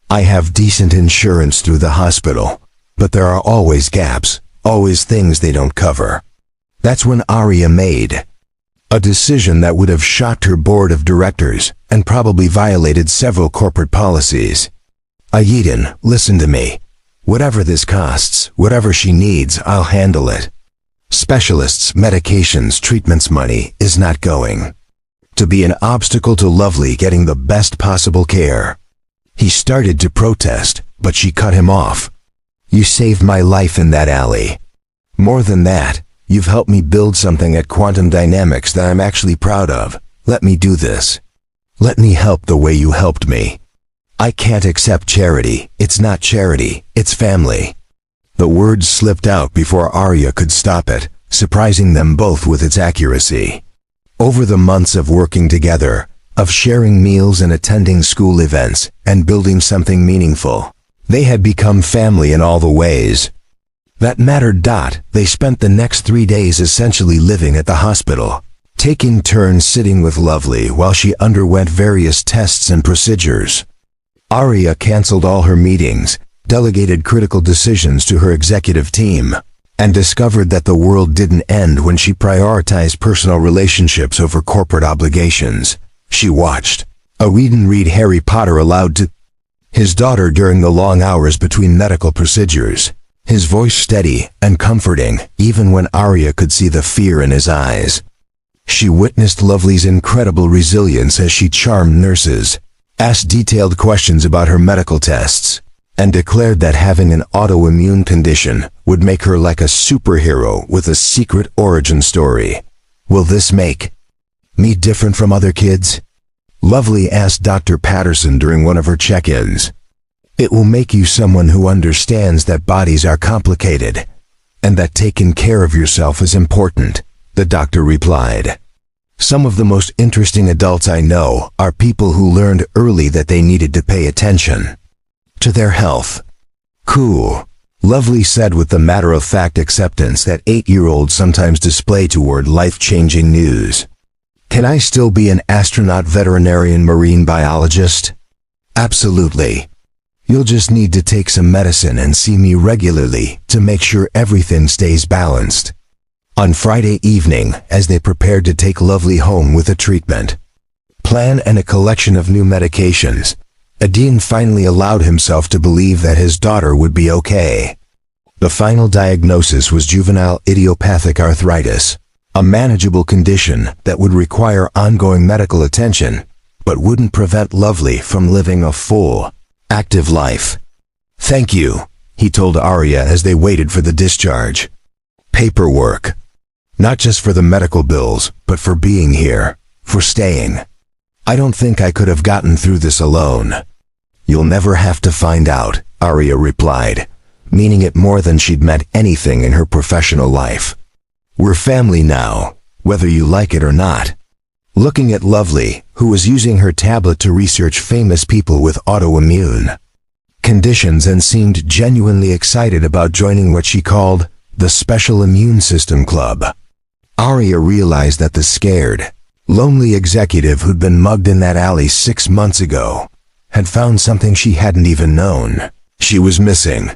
"I have decent insurance through the hospital, but there are always gaps, always things they don't cover." That's when Arya made a decision that would have shocked her board of directors and probably violated several corporate policies. "Aiden, listen to me. Whatever this costs, whatever she needs, I'll handle it. Specialists, medications, treatments, money is not going to be an obstacle to Lovely getting the best possible care." He started to protest, but she cut him off. "You saved my life in that alley. More than that, you've helped me build something at Quantum Dynamics that I'm actually proud of. Let me do this. Let me help the way you helped me. I can't accept charity. It's not charity, it's family." The words slipped out before Arya could stop it, surprising them both with its accuracy. Over the months of working together, of sharing meals and attending school events, and building something meaningful, they had become family in all the ways that mattered. They spent the next 3 days essentially living at the hospital, taking turns sitting with Lovely while she underwent various tests and procedures. Arya canceled all her meetings, delegated critical decisions to her executive team, and discovered that the world didn't end when she prioritized personal relationships over corporate obligations. She watched Aiden read Harry Potter aloud to his daughter during the long hours between medical procedures, his voice steady and comforting even when Arya could see the fear in his eyes. She witnessed Lovely's incredible resilience as she charmed nurses, asked detailed questions about her medical tests, and declared that having an autoimmune condition would make her like a superhero with a secret origin story. "Will this make me different from other kids?" Lovely asked Dr. Patterson during one of her check-ins. "It will make you someone who understands that bodies are complicated, and that taking care of yourself is important," the doctor replied. "Some of the most interesting adults I know are people who learned early that they needed to pay attention to their health." "Cool," Lovely said with the matter-of-fact acceptance that 8-year-olds sometimes display toward life-changing news. "Can I still be an astronaut, veterinarian, marine biologist?" "Absolutely. You'll just need to take some medicine and see me regularly to make sure everything stays balanced." On Friday evening, as they prepared to take Lovely home with a treatment plan and a collection of new medications, Aiden finally allowed himself to believe that his daughter would be okay. The final diagnosis was juvenile idiopathic arthritis, a manageable condition that would require ongoing medical attention, but wouldn't prevent Lovely from living a full, active life. "Thank you," he told Arya as they waited for the discharge. "Paperwork. Not just for the medical bills, but for being here, for staying. I don't think I could have gotten through this alone." "You'll never have to find out," Arya replied, meaning it more than she'd meant anything in her professional life. "We're family now, whether you like it or not." Looking at Lovely, who was using her tablet to research famous people with autoimmune conditions and seemed genuinely excited about joining what she called the Special Immune System Club, Arya realized that the scared, lonely executive who'd been mugged in that alley 6 months ago had found something she hadn't even known. She was missing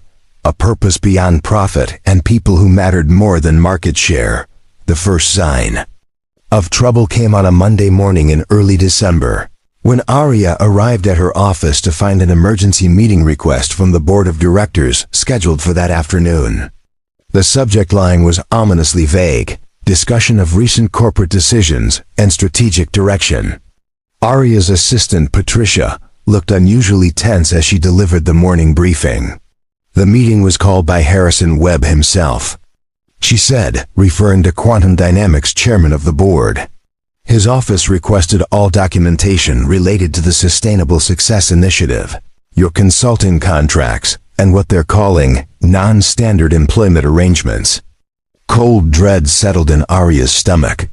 a purpose beyond profit and people who mattered more than market share. The first sign of trouble came on a Monday morning in early December, when Arya arrived at her office to find an emergency meeting request from the board of directors scheduled for that afternoon. The subject line was ominously vague: discussion of recent corporate decisions and strategic direction. Arya's assistant, Patricia, looked unusually tense as she delivered the morning briefing. The meeting was called by Harrison Webb himself, she said, referring to Quantum Dynamics' chairman of the board. His office requested all documentation related to the Sustainable Success Initiative, your consulting contracts, and what they're calling non-standard employment arrangements. Cold dread settled in Arya's stomach.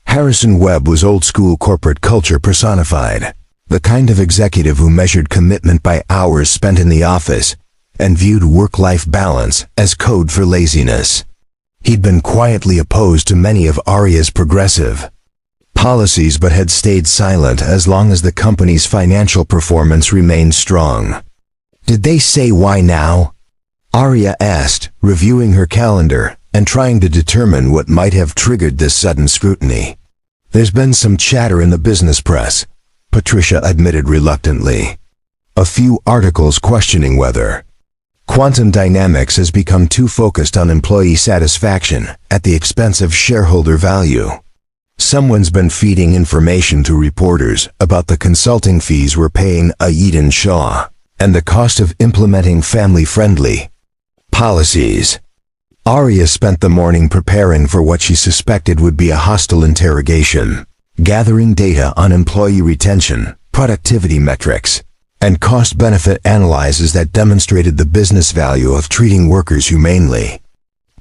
Harrison Webb was old-school corporate culture personified, the kind of executive who measured commitment by hours spent in the office and viewed work-life balance as code for laziness. He'd been quietly opposed to many of Arya's progressive policies but had stayed silent as long as the company's financial performance remained strong. Did they say why now? Arya asked, reviewing her calendar and trying to determine what might have triggered this sudden scrutiny. There's been some chatter in the business press, Patricia admitted reluctantly. A few articles questioning whether Quantum Dynamics has become too focused on employee satisfaction at the expense of shareholder value. Someone's been feeding information to reporters about the consulting fees we're paying Aiden Shaw and the cost of implementing family-friendly policies. Arya spent the morning preparing for what she suspected would be a hostile interrogation, gathering data on employee retention, productivity metrics, and cost-benefit analyses that demonstrated the business value of treating workers humanely.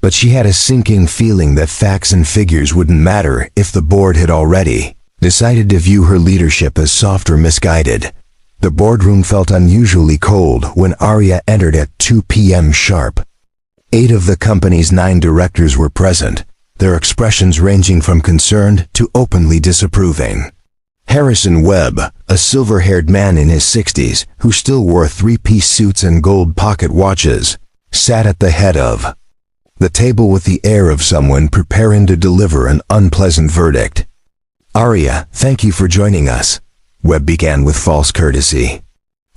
But she had a sinking feeling that facts and figures wouldn't matter if the board had already decided to view her leadership as soft or misguided. The boardroom felt unusually cold when Arya entered at 2 p.m. sharp. 8 of the company's 9 directors were present, their expressions ranging from concerned to openly disapproving. Harrison Webb, a silver-haired man in his 60s who still wore 3-piece suits and gold pocket watches, sat at the head of the table with the air of someone preparing to deliver an unpleasant verdict. Arya, thank you for joining us, Webb began with false courtesy.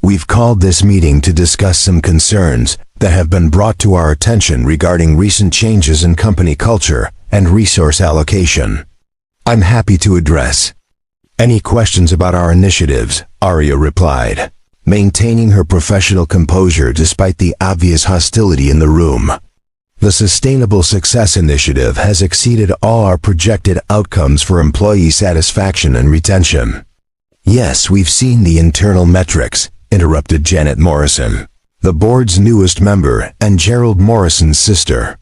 We've called this meeting to discuss some concerns that have been brought to our attention regarding recent changes in company culture and resource allocation. I'm happy to address any questions about our initiatives, Arya replied, maintaining her professional composure despite the obvious hostility in the room. The Sustainable Success Initiative has exceeded all our projected outcomes for employee satisfaction and retention. Yes, we've seen the internal metrics, interrupted Janet Morrison, the board's newest member and Gerald Morrison's sister.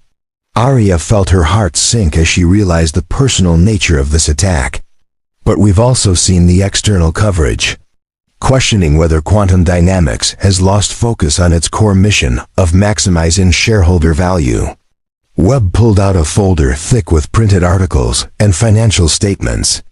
Arya felt her heart sink as she realized the personal nature of this attack. But we've also seen the external coverage, questioning whether Quantum Dynamics has lost focus on its core mission of maximizing shareholder value. Webb pulled out a folder thick with printed articles and financial statements.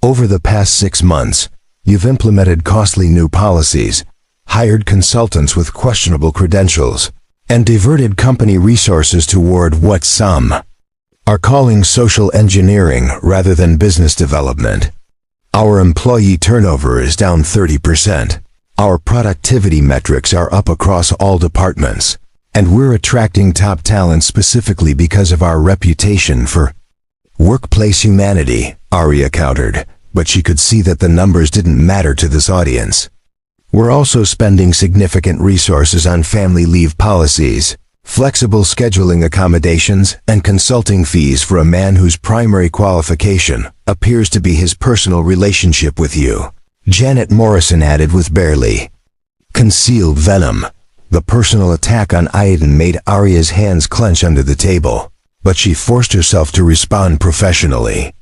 Over the past 6 months, you've implemented costly new policies, hired consultants with questionable credentials, and diverted company resources toward what some are calling social engineering rather than business development. Our employee turnover is down 30%. Our productivity metrics are up across all departments, and we're attracting top talent specifically because of our reputation for workplace humanity, Arya countered, but she could see that the numbers didn't matter to this audience. We're also spending significant resources on family leave policies, flexible scheduling accommodations, and consulting fees for a man whose primary qualification appears to be his personal relationship with you, Janet Morrison added with barely concealed venom. The personal attack on Aiden made Arya's hands clench under the table, but she forced herself to respond professionally.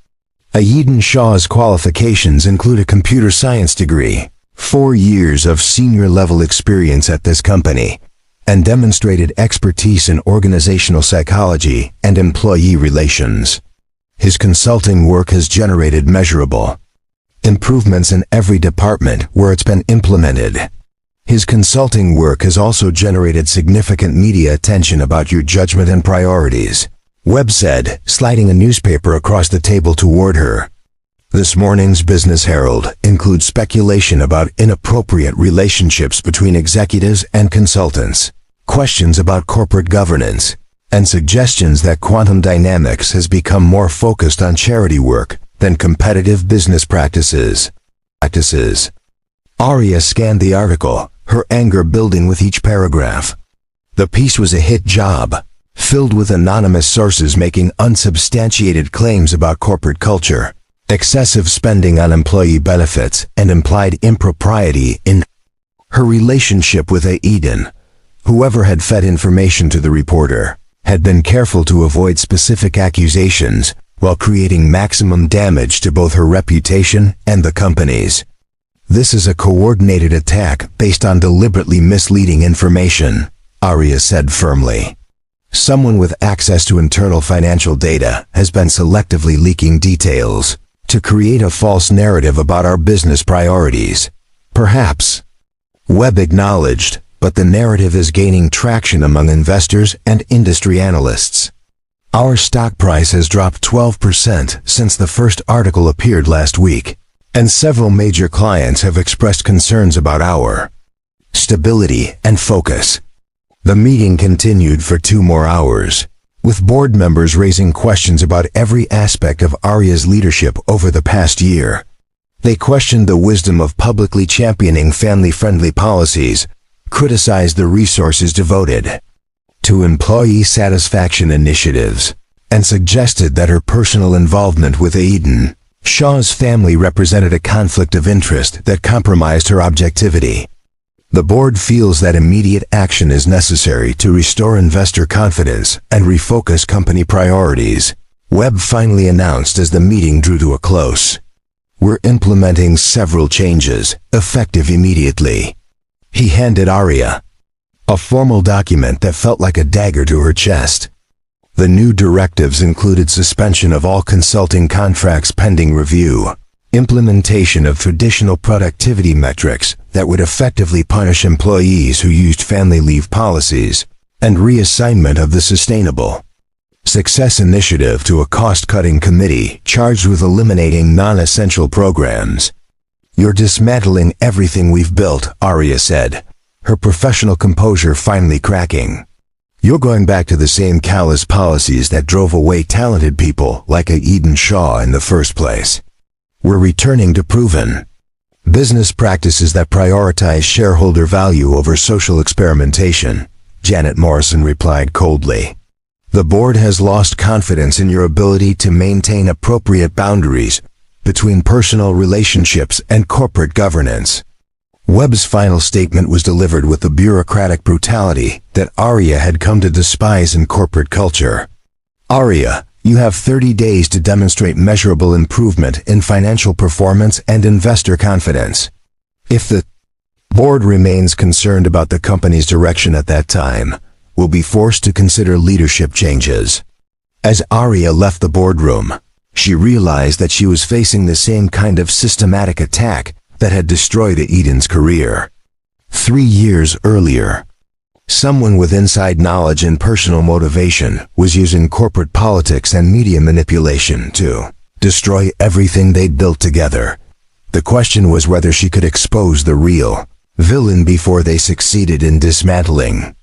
Aiden Shaw's qualifications include a computer science degree, 4 years of senior-level experience at this company, and demonstrated expertise in organizational psychology and employee relations. His consulting work has generated measurable improvements in every department where it's been implemented. His consulting work has also generated significant media attention about your judgment and priorities, Webb said, sliding a newspaper across the table toward her. This morning's Business Herald includes speculation about inappropriate relationships between executives and consultants, questions about corporate governance, and suggestions that Quantum Dynamics has become more focused on charity work than competitive business practices. Aria scanned the article, her anger building with each paragraph. The piece was a hit job, filled with anonymous sources making unsubstantiated claims about corporate culture, excessive spending on employee benefits, and implied impropriety in her relationship with Eden. Whoever had fed information to the reporter had been careful to avoid specific accusations while creating maximum damage to both her reputation and the company's. This is a coordinated attack based on deliberately misleading information, Aria said firmly. Someone with access to internal financial data has been selectively leaking details to create a false narrative about our business priorities. Perhaps, Webb acknowledged, but the narrative is gaining traction among investors and industry analysts. Our stock price has dropped 12% since the first article appeared last week, and several major clients have expressed concerns about our stability and focus. The meeting continued for 2 more hours, with board members raising questions about every aspect of Aria's leadership over the past year. They questioned the wisdom of publicly championing family-friendly policies, criticized the resources devoted to employee satisfaction initiatives, and suggested that her personal involvement with Eden Shaw's family represented a conflict of interest that compromised her objectivity. The board feels that immediate action is necessary to restore investor confidence and refocus company priorities, Webb finally announced as the meeting drew to a close. We're implementing several changes, effective immediately. He handed Aria a formal document that felt like a dagger to her chest. The new directives included suspension of all consulting contracts pending review, implementation of traditional productivity metrics that would effectively punish employees who used family leave policies, and reassignment of the Sustainable Success Initiative to a cost-cutting committee charged with eliminating non-essential programs. You're dismantling everything we've built, Aria said, her professional composure finally cracking. You're going back to the same callous policies that drove away talented people like Eden Shaw in the first place. We're returning to proven business practices that prioritize shareholder value over social experimentation, Janet Morrison replied coldly. The board has lost confidence in your ability to maintain appropriate boundaries between personal relationships and corporate governance. Webb's final statement was delivered with the bureaucratic brutality that Aria had come to despise in corporate culture. Aria, you have 30 days to demonstrate measurable improvement in financial performance and investor confidence. If the board remains concerned about the company's direction at that time, we'll be forced to consider leadership changes. As Aria left the boardroom, she realized that she was facing the same kind of systematic attack that had destroyed Eden's career. 3 years earlier, someone with inside knowledge and personal motivation was using corporate politics and media manipulation to destroy everything they'd built together. The question was whether she could expose the real villain before they succeeded in dismantling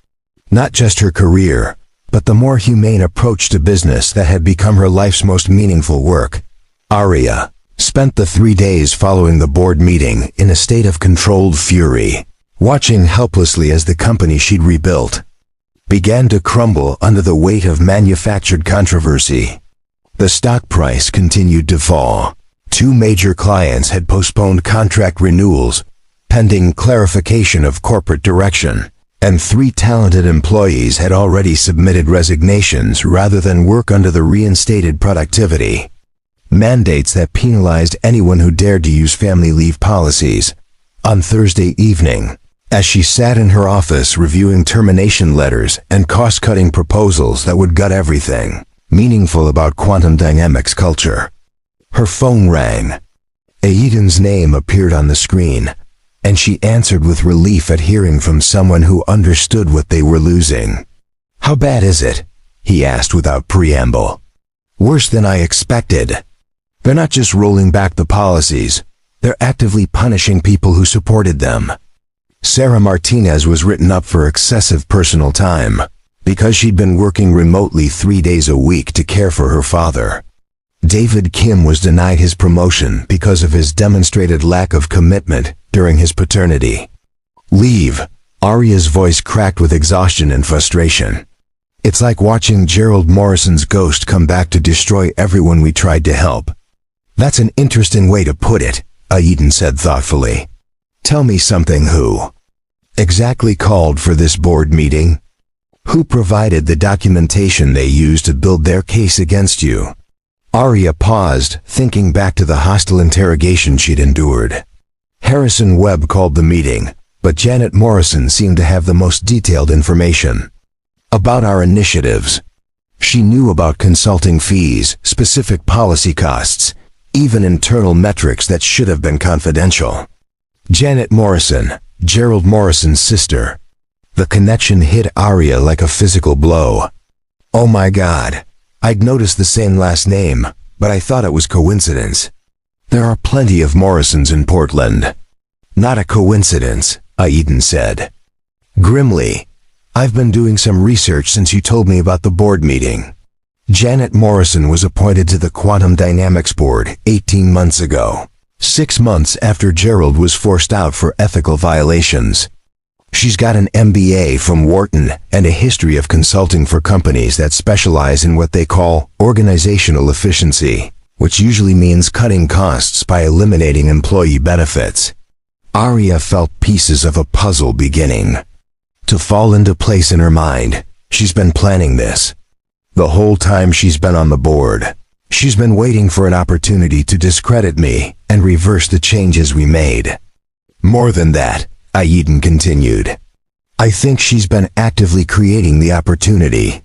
not just her career, but the more humane approach to business that had become her life's most meaningful work. Aria spent the 3 days following the board meeting in a state of controlled fury, watching helplessly as the company she'd rebuilt began to crumble under the weight of manufactured controversy. The stock price continued to fall. 2 major clients had postponed contract renewals, pending clarification of corporate direction, and 3 talented employees had already submitted resignations rather than work under the reinstated productivity mandates that penalized anyone who dared to use family leave policies. On Thursday evening, as she sat in her office reviewing termination letters and cost-cutting proposals that would gut everything, meaningful about quantum dynamics culture. Her phone rang. Aiden's name appeared on the screen, and she answered with relief at hearing from someone who understood what they were losing. "How bad is it?" he asked without preamble. "Worse than I expected. They're not just rolling back the policies, they're actively punishing people who supported them." Sarah Martinez was written up for excessive personal time because she'd been working remotely 3 days a week to care for her father. David Kim was denied his promotion because of his demonstrated lack of commitment during his paternity leave. Aria's voice cracked with exhaustion and frustration. "It's like watching Gerald Morrison's ghost come back to destroy everyone we tried to help." "That's an interesting way to put it," Aiden said thoughtfully. "Tell me something. Who exactly called for this board meeting? Who provided the documentation they used to build their case against you?" Aria paused, thinking back to the hostile interrogation she'd endured. Harrison Webb called the meeting, but Janet Morrison seemed to have the most detailed information about our initiatives. She knew about consulting fees, specific policy costs, even internal metrics that should have been confidential. Janet Morrison, Gerald Morrison's sister. The connection hit Aria like a physical blow. "Oh my God, I'd noticed the same last name, but I thought it was coincidence. There are plenty of Morrisons in Portland." "Not a coincidence," Aiden said grimly. "I've been doing some research since you told me about the board meeting. Janet Morrison was appointed to the Quantum Dynamics Board 18 months ago, 6 months after Gerald was forced out for ethical violations. She's got an MBA from Wharton and a history of consulting for companies that specialize in what they call organizational efficiency, which usually means cutting costs by eliminating employee benefits." Aria felt pieces of a puzzle beginning to fall into place in her mind. She's been planning this the whole time she's been on the board. She's been waiting for an opportunity to discredit me and reverse the changes we made. "More than that," Aiden continued, "I think she's been actively creating the opportunity.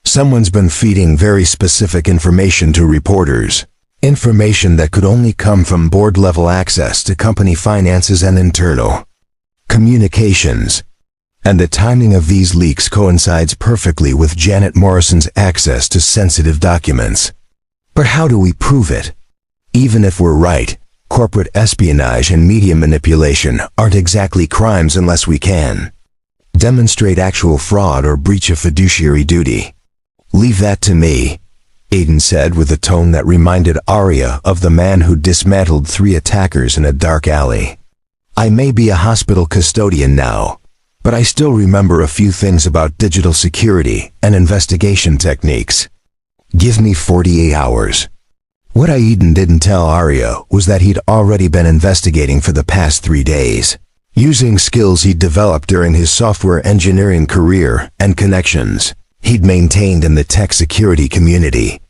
Someone's been feeding very specific information to reporters, information that could only come from board-level access to company finances and internal communications. And the timing of these leaks coincides perfectly with Janet Morrison's access to sensitive documents. But how do we prove it? Even if we're right, corporate espionage and media manipulation aren't exactly crimes unless we can demonstrate actual fraud or breach of fiduciary duty." "Leave that to me," Aiden said with a tone that reminded Aria of the man who dismantled 3 attackers in a dark alley. "I may be a hospital custodian now, but I still remember a few things about digital security and investigation techniques. Give me 48 hours. What Aiden didn't tell Aria was that he'd already been investigating for the past 3 days, using skills he'd developed during his software engineering career and connections he'd maintained in the tech security community.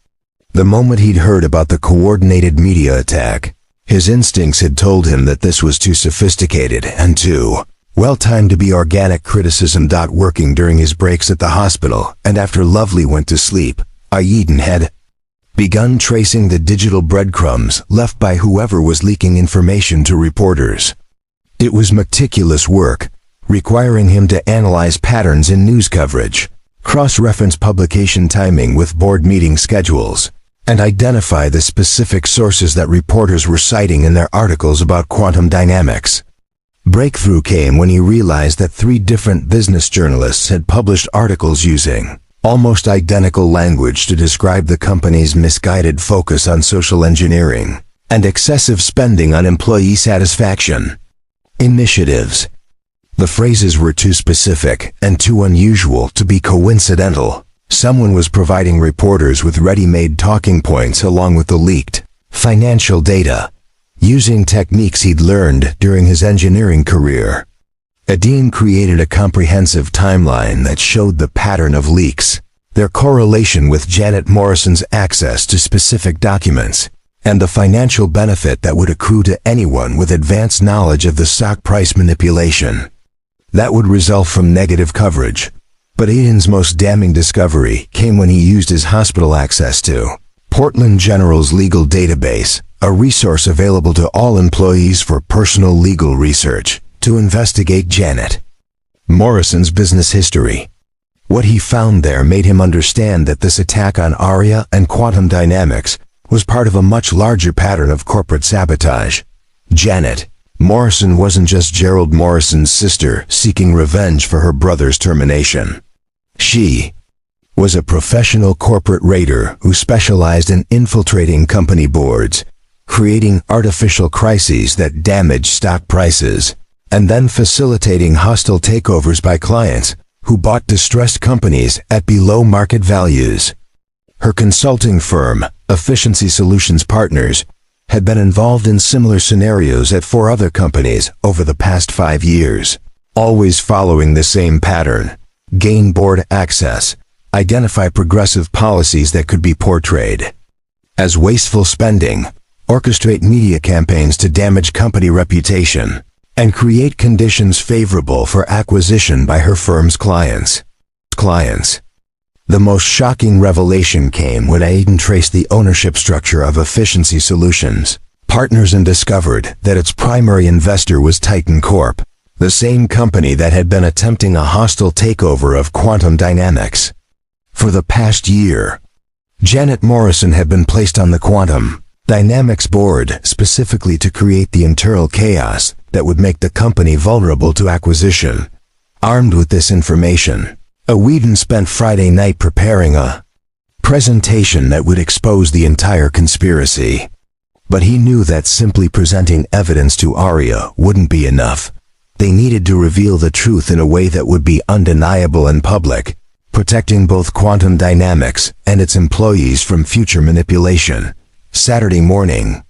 The moment he'd heard about the coordinated media attack, his instincts had told him that this was too sophisticated and too well-timed to be organic criticism. Working during his breaks at the hospital and after Lovely went to sleep, Aiden had begun tracing the digital breadcrumbs left by whoever was leaking information to reporters. It was meticulous work, requiring him to analyze patterns in news coverage, cross-reference publication timing with board meeting schedules, and identify the specific sources that reporters were citing in their articles about quantum dynamics. Breakthrough came when he realized that 3 different business journalists had published articles using almost identical language to describe the company's misguided focus on social engineering and excessive spending on employee satisfaction initiatives. The phrases were too specific and too unusual to be coincidental. Someone was providing reporters with ready-made talking points along with the leaked financial data, using techniques he'd learned during his engineering career. Aiden created a comprehensive timeline that showed the pattern of leaks, their correlation with Janet Morrison's access to specific documents, and the financial benefit that would accrue to anyone with advanced knowledge of the stock price manipulation that would result from negative coverage. But Aiden's most damning discovery came when he used his hospital access to Portland General's legal database, a resource available to all employees for personal legal research, to investigate Janet Morrison's business history. What he found there made him understand that this attack on Aria and Quantum Dynamics was part of a much larger pattern of corporate sabotage. Janet Morrison wasn't just Gerald Morrison's sister seeking revenge for her brother's termination. She was a professional corporate raider who specialized in infiltrating company boards, creating artificial crises that damaged stock prices, and then facilitating hostile takeovers by clients who bought distressed companies at below market values. Her consulting firm, Efficiency Solutions Partners, had been involved in similar scenarios at 4 other companies over the past 5 years, always following the same pattern: gain board access, identify progressive policies that could be portrayed as wasteful spending, orchestrate media campaigns to damage company reputation, and create conditions favorable for acquisition by her firm's clients. The most shocking revelation came when Aiden traced the ownership structure of Efficiency Solutions Partners and discovered that its primary investor was Titan Corp, the same company that had been attempting a hostile takeover of Quantum Dynamics. For the past year, Janet Morrison had been placed on the Quantum Dynamics board specifically to create the internal chaos that would make the company vulnerable to acquisition. Armed with this information, Aiden spent Friday night preparing a presentation that would expose the entire conspiracy. But he knew that simply presenting evidence to Aria wouldn't be enough. They needed to reveal the truth in a way that would be undeniable and public, protecting both Quantum Dynamics and its employees from future manipulation. Saturday morning,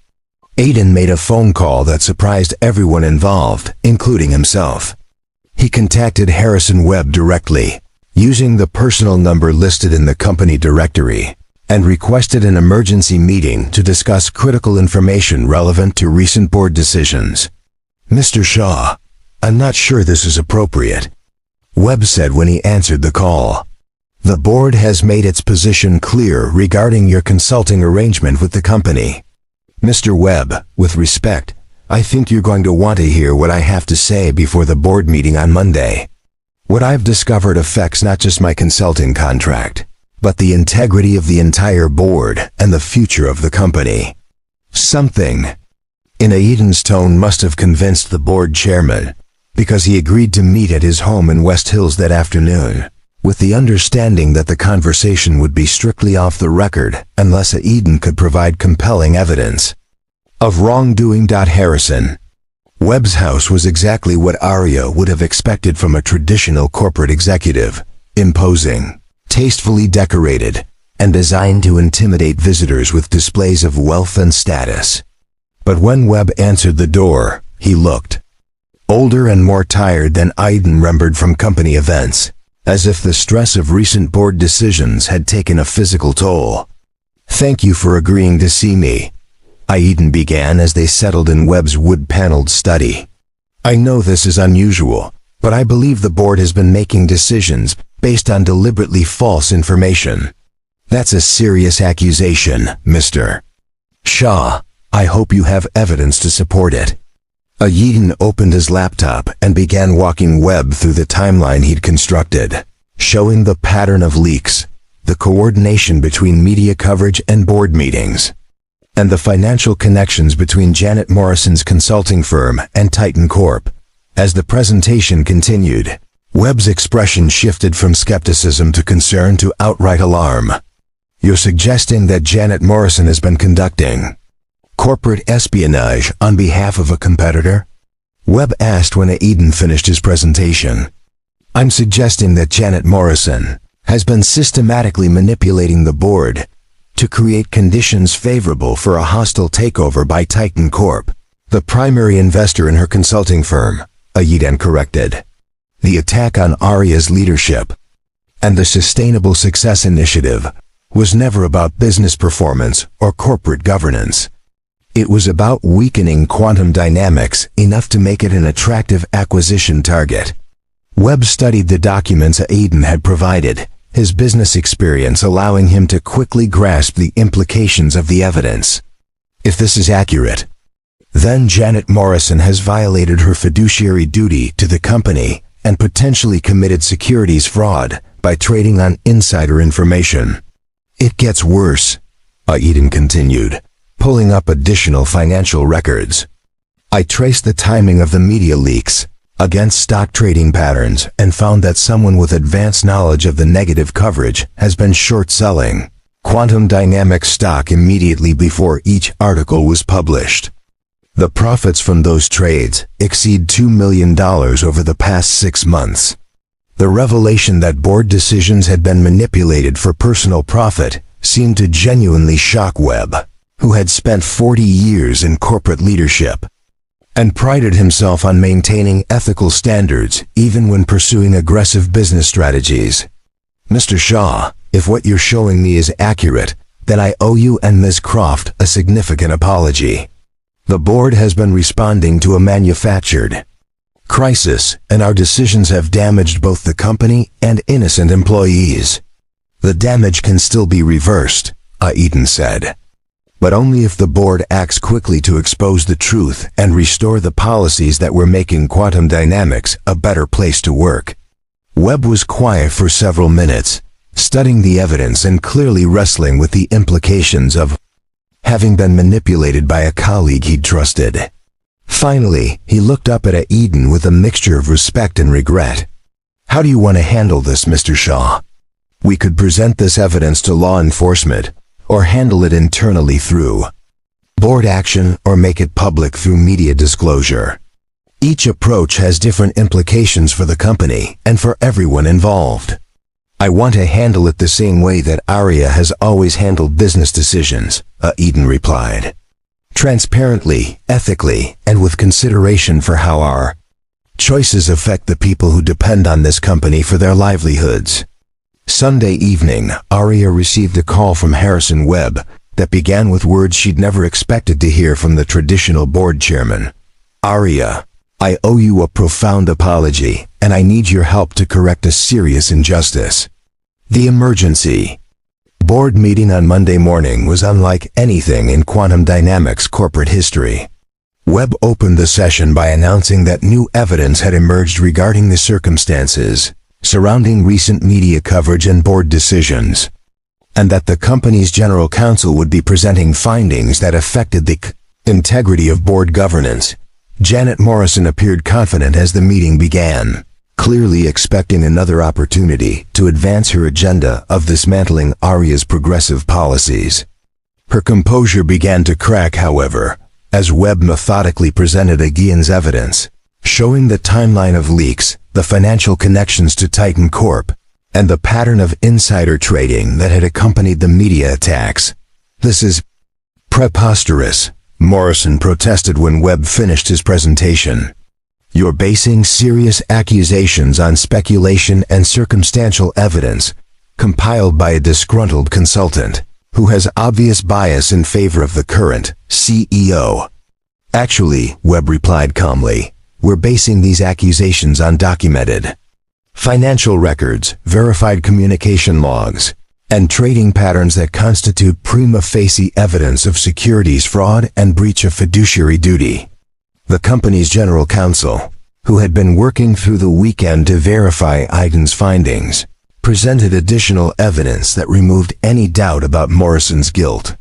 Aiden made a phone call that surprised everyone involved, including himself. He contacted Harrison Webb directly, using the personal number listed in the company directory, and requested an emergency meeting to discuss critical information relevant to recent board decisions. "Mr. Shaw, I'm not sure this is appropriate," Webb said when he answered the call. "The board has made its position clear regarding your consulting arrangement with the company. Mr. Webb, with respect, I think you're going to want to hear what I have to say before the board meeting on Monday. What I've discovered affects not just my consulting contract, but the integrity of the entire board and the future of the company." Something in Aiden's tone must have convinced the board chairman, because he agreed to meet at his home in West Hills that afternoon, with the understanding that the conversation would be strictly off the record unless Aiden could provide compelling evidence of wrongdoing. Harrison Webb's house was exactly what Aria would have expected from a traditional corporate executive: imposing, tastefully decorated, and designed to intimidate visitors with displays of wealth and status. But when Webb answered the door, he looked older and more tired than Aiden remembered from company events, as if the stress of recent board decisions had taken a physical toll. "Thank you for agreeing to see me," Aiden began as they settled in Webb's wood-paneled study. "I know this is unusual, but I believe the board has been making decisions based on deliberately false information. That's a serious accusation, Mr. Shaw. I hope you have evidence to support it." Aiden opened his laptop and began walking Webb through the timeline he'd constructed, showing the pattern of leaks, the coordination between media coverage and board meetings, and the financial connections between Janet Morrison's consulting firm and Titan Corp. As the presentation continued, Webb's expression shifted from skepticism to concern to outright alarm. "You're suggesting that Janet Morrison has been conducting corporate espionage on behalf of a competitor?" Webb asked when Aiden finished his presentation. "I'm suggesting that Janet Morrison has been systematically manipulating the board to create conditions favorable for a hostile takeover by Titan Corp, the primary investor in her consulting firm," Aiden corrected. "The attack on Aria's leadership and the Sustainable Success Initiative was never about business performance or corporate governance. It was about weakening Quantum Dynamics enough to make it an attractive acquisition target. Webb studied the documents Aiden had provided, his business experience allowing him to quickly grasp the implications of the evidence. If this is accurate, then Janet Morrison has violated her fiduciary duty to the company and potentially committed securities fraud by trading on insider information. It gets worse, Aiden continued, pulling up additional financial records. I traced the timing of the media leaks against stock trading patterns and found that someone with advanced knowledge of the negative coverage has been short-selling Quantum Dynamics stock immediately before each article was published. The profits from those trades exceed $2 million over the past 6 months. The revelation that board decisions had been manipulated for personal profit seemed to genuinely shock Webb, who had spent 40 years in corporate leadership and prided himself on maintaining ethical standards even when pursuing aggressive business strategies. Mr. Shaw, if what you're showing me is accurate, then I owe you and Ms. Croft a significant apology. The board has been responding to a manufactured crisis, and our decisions have damaged both the company and innocent employees. The damage can still be reversed, Aiden said, but only if the board acts quickly to expose the truth and restore the policies that were making Quantum Dynamics a better place to work. Webb was quiet for several minutes, studying the evidence and clearly wrestling with the implications of having been manipulated by a colleague he'd trusted. Finally, he looked up at Aiden with a mixture of respect and regret. How do you want to handle this, Mr. Shaw? We could present this evidence to law enforcement, or handle it internally through board action, or make it public through media disclosure. Each approach has different implications for the company and for everyone involved. I want to handle it the same way that Aria has always handled business decisions, Aiden replied. Transparently, ethically, and with consideration for how our choices affect the people who depend on this company for their livelihoods. Sunday evening, Aria received a call from Harrison Webb that began with words she'd never expected to hear from the traditional board chairman. Aria, I owe you a profound apology, and I need your help to correct a serious injustice. The emergency board meeting on Monday morning was unlike anything in Quantum Dynamics corporate history. Webb opened the session by announcing that new evidence had emerged regarding the circumstances surrounding recent media coverage and board decisions, and that the company's general counsel would be presenting findings that affected the integrity of board governance. Janet Morrison appeared confident as the meeting began, clearly expecting another opportunity to advance her agenda of dismantling Aria's progressive policies. Her composure began to crack, however, as Webb methodically presented Aiguian's evidence, showing the timeline of leaks, the financial connections to Titan Corp, and the pattern of insider trading that had accompanied the media attacks. This is preposterous, Morrison protested when Webb finished his presentation. You're basing serious accusations on speculation and circumstantial evidence, compiled by a disgruntled consultant, who has obvious bias in favor of the current CEO. Actually, Webb replied calmly, we're basing these accusations on documented financial records, verified communication logs, and trading patterns that constitute prima facie evidence of securities fraud and breach of fiduciary duty. The company's general counsel, who had been working through the weekend to verify Aiden's findings, presented additional evidence that removed any doubt about Morrison's guilt.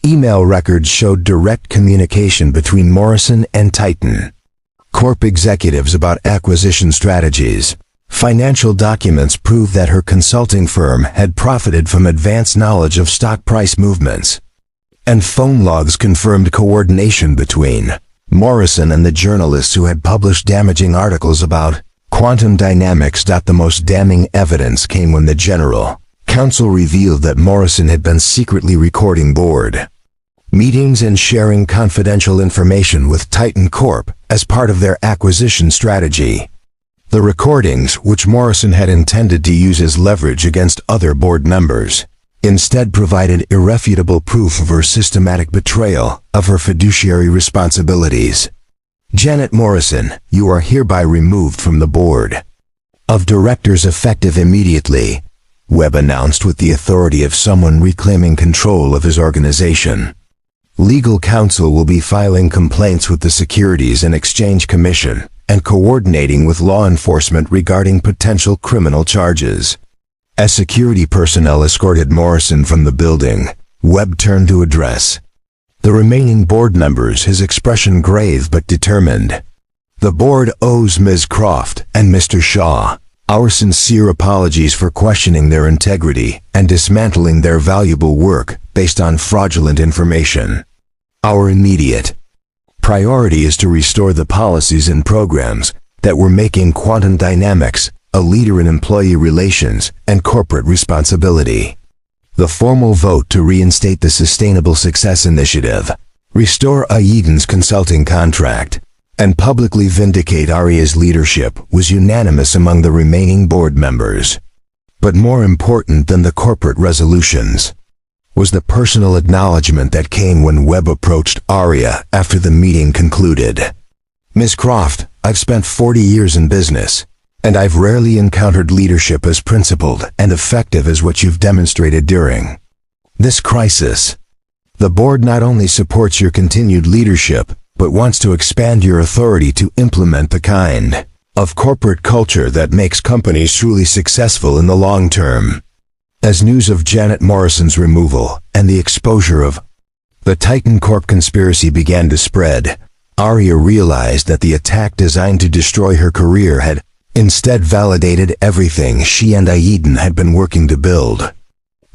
Email records showed direct communication between Morrison and Titan Corp executives about acquisition strategies. Financial documents proved that her consulting firm had profited from advanced knowledge of stock price movements, and phone logs confirmed coordination between Morrison and the journalists who had published damaging articles about Quantum Dynamics. The most damning evidence came when the general counsel revealed that Morrison had been secretly recording board meetings and sharing confidential information with Titan Corp as part of their acquisition strategy. The recordings, which Morrison had intended to use as leverage against other board members, instead provided irrefutable proof of her systematic betrayal of her fiduciary responsibilities. Janet Morrison, you are hereby removed from the board. of directors effective immediately, Webb announced with the authority of someone reclaiming control of his organization. Legal counsel will be filing complaints with the Securities and Exchange Commission and coordinating with law enforcement regarding potential criminal charges. As security personnel escorted Morrison from the building, Webb turned to address the remaining board members, his expression grave but determined. The board owes Ms. Croft and Mr. Shaw our sincere apologies for questioning their integrity and dismantling their valuable work based on fraudulent information. Our immediate priority is to restore the policies and programs that were making Quantum Dynamics a leader in employee relations and corporate responsibility. The formal vote to reinstate the Sustainable Success Initiative, restore Aeden's consulting contract, and publicly vindicate Aria's leadership was unanimous among the remaining board members. But more important than the corporate resolutions was the personal acknowledgement that came when Webb approached Aria after the meeting concluded. "Ms. Croft, I've spent 40 years in business, and I've rarely encountered leadership as principled and effective as what you've demonstrated during this crisis. The board not only supports your continued leadership, but wants to expand your authority to implement the kind of corporate culture that makes companies truly successful in the long term." As news of Janet Morrison's removal and the exposure of the Titan Corp conspiracy began to spread, Aria realized that the attack designed to destroy her career had instead validated everything she and Aeden had been working to build.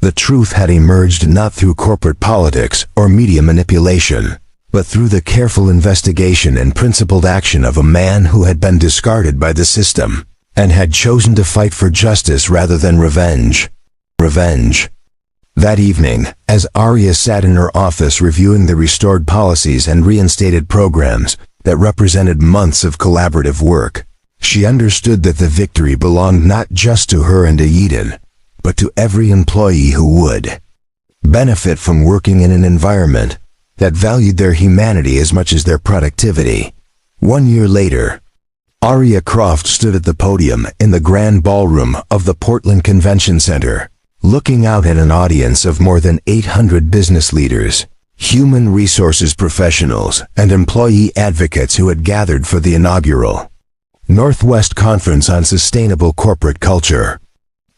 The truth had emerged not through corporate politics or media manipulation, but through the careful investigation and principled action of a man who had been discarded by the system and had chosen to fight for justice rather than revenge. That evening, as Aria sat in her office reviewing the restored policies and reinstated programs that represented months of collaborative work, she understood that the victory belonged not just to her and Aeden, but to every employee who would benefit from working in an environment that valued their humanity as much as their productivity. 1 year later, Aria Croft stood at the podium in the grand ballroom of the Portland Convention Center, looking out at an audience of more than 800 business leaders, human resources professionals, and employee advocates who had gathered for the inaugural Northwest Conference on Sustainable Corporate Culture.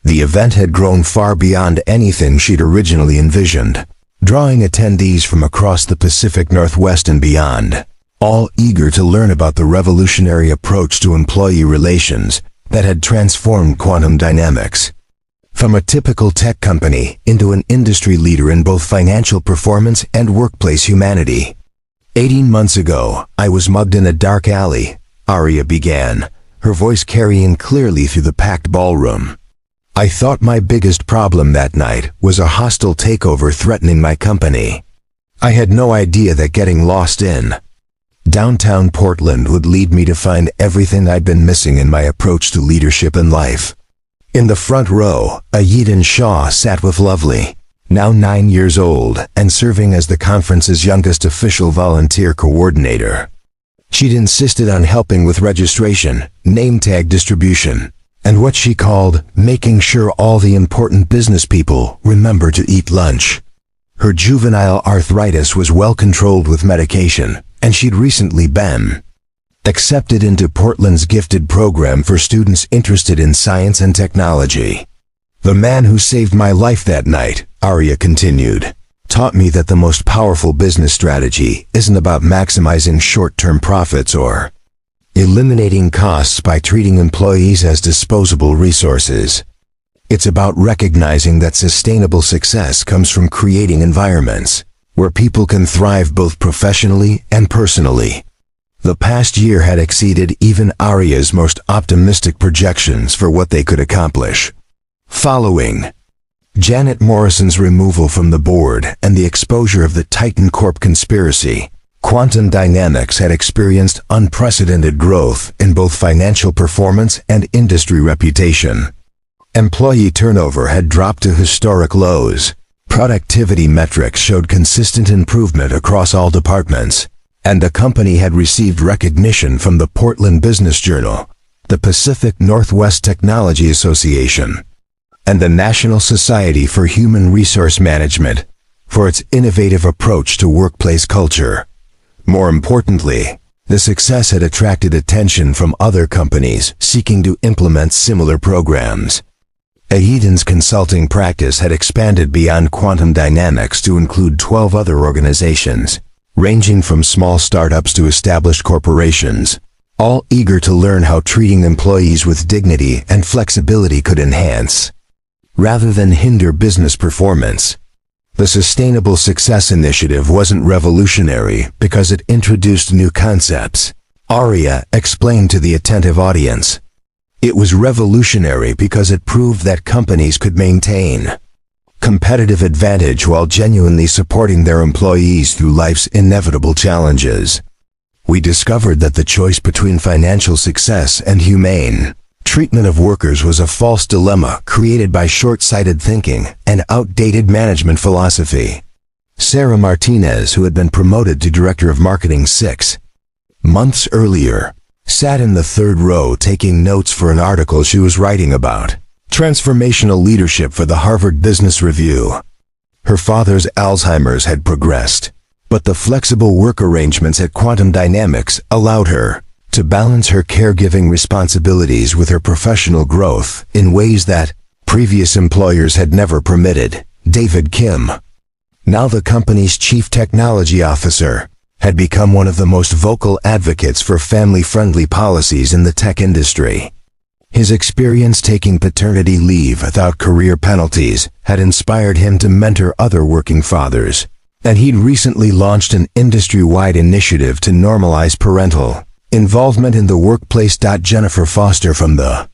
The event had grown far beyond anything she'd originally envisioned, drawing attendees from across the Pacific Northwest and beyond, all eager to learn about the revolutionary approach to employee relations that had transformed Quantum Dynamics from a typical tech company into an industry leader in both financial performance and workplace humanity. 18 months ago, I was mugged in a dark alley, Aria began, her voice carrying clearly through the packed ballroom. I thought my biggest problem that night was a hostile takeover threatening my company. I had no idea that getting lost in downtown Portland would lead me to find everything I'd been missing in my approach to leadership and life. In the front row, Aeden Shaw sat with Lovely, now 9 years old and serving as the conference's youngest official volunteer coordinator. She'd insisted on helping with registration, name tag distribution, and what she called making sure all the important business people remember to eat lunch. Her juvenile arthritis was well controlled with medication, and she'd recently been accepted into Portland's gifted program for students interested in science and technology. The man who saved my life that night, Aria continued, taught me that the most powerful business strategy isn't about maximizing short-term profits or eliminating costs by treating employees as disposable resources. It's about recognizing that sustainable success comes from creating environments where people can thrive both professionally and personally. The past year had exceeded even Aria's most optimistic projections for what they could accomplish. Following Janet Morrison's removal from the board and the exposure of the Titan Corp conspiracy, Quantum Dynamics had experienced unprecedented growth in both financial performance and industry reputation. Employee turnover had dropped to historic lows, productivity metrics showed consistent improvement across all departments, and the company had received recognition from the Portland Business Journal, the Pacific Northwest Technology Association, and the National Society for Human Resource Management for its innovative approach to workplace culture. More importantly, the success had attracted attention from other companies seeking to implement similar programs. Eden's consulting practice had expanded beyond quantum dynamics to include 12 other organizations, ranging from small startups to established corporations, all eager to learn how treating employees with dignity and flexibility could enhance, rather than hinder business performance. The Sustainable Success Initiative wasn't revolutionary because it introduced new concepts, Aria explained to the attentive audience. It was revolutionary because it proved that companies could maintain competitive advantage while genuinely supporting their employees through life's inevitable challenges. We discovered that the choice between financial success and humane treatment of workers was a false dilemma created by short-sighted thinking and outdated management philosophy. Sarah Martinez, who had been promoted to Director of Marketing 6 months earlier, sat in the third row taking notes for an article she was writing about transformational leadership for the Harvard Business Review. Her father's Alzheimer's had progressed, but the flexible work arrangements at Quantum Dynamics allowed her to balance her caregiving responsibilities with her professional growth in ways that previous employers had never permitted. David Kim, now the company's chief technology officer, had become one of the most vocal advocates for family-friendly policies in the tech industry. His experience taking paternity leave without career penalties had inspired him to mentor other working fathers, and he'd recently launched an industry-wide initiative to normalize parental involvement in the workplace. Jennifer Foster from the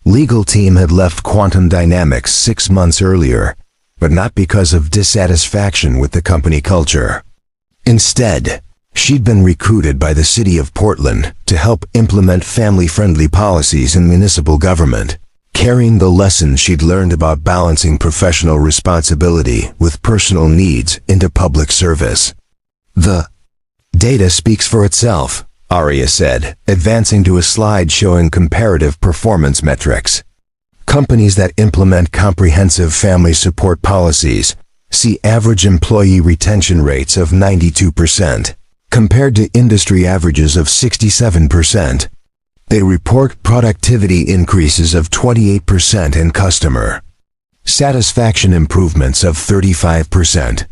legal team had left Quantum Dynamics 6 months earlier, but not because of dissatisfaction with the company culture. Instead, she'd been recruited by the city of Portland to help implement family-friendly policies in municipal government, carrying the lessons she'd learned about balancing professional responsibility with personal needs into public service. The data speaks for itself, Aria said, advancing to a slide showing comparative performance metrics. Companies that implement comprehensive family support policies see average employee retention rates of 92%, compared to industry averages of 67%. They report productivity increases of 28% and customer satisfaction improvements of 35%.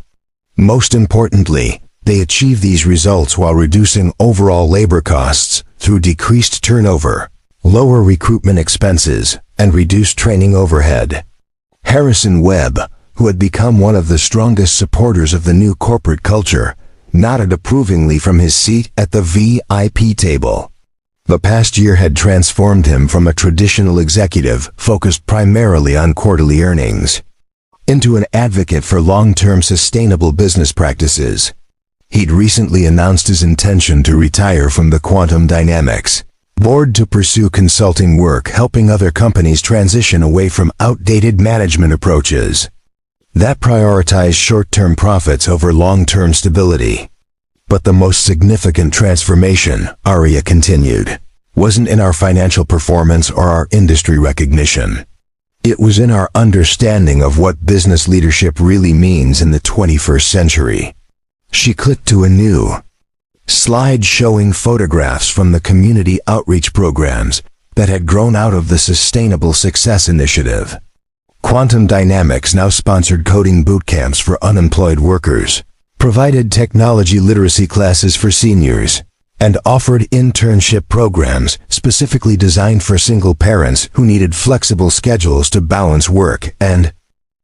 Most importantly, they achieve these results while reducing overall labor costs through decreased turnover, lower recruitment expenses, and reduced training overhead. Harrison Webb, who had become one of the strongest supporters of the new corporate culture, nodded approvingly from his seat at the VIP table. The past year had transformed him from a traditional executive focused primarily on quarterly earnings into an advocate for long-term sustainable business practices. He'd recently announced his intention to retire from the Quantum Dynamics board to pursue consulting work helping other companies transition away from outdated management approaches that prioritize short-term profits over long-term stability. But the most significant transformation, Aria continued, wasn't in our financial performance or our industry recognition. It was in our understanding of what business leadership really means in the 21st century. She clicked to a new slide showing photographs from the community outreach programs that had grown out of the Sustainable Success Initiative. Quantum Dynamics now sponsored coding boot camps for unemployed workers, provided technology literacy classes for seniors, and offered internship programs specifically designed for single parents who needed flexible schedules to balance work and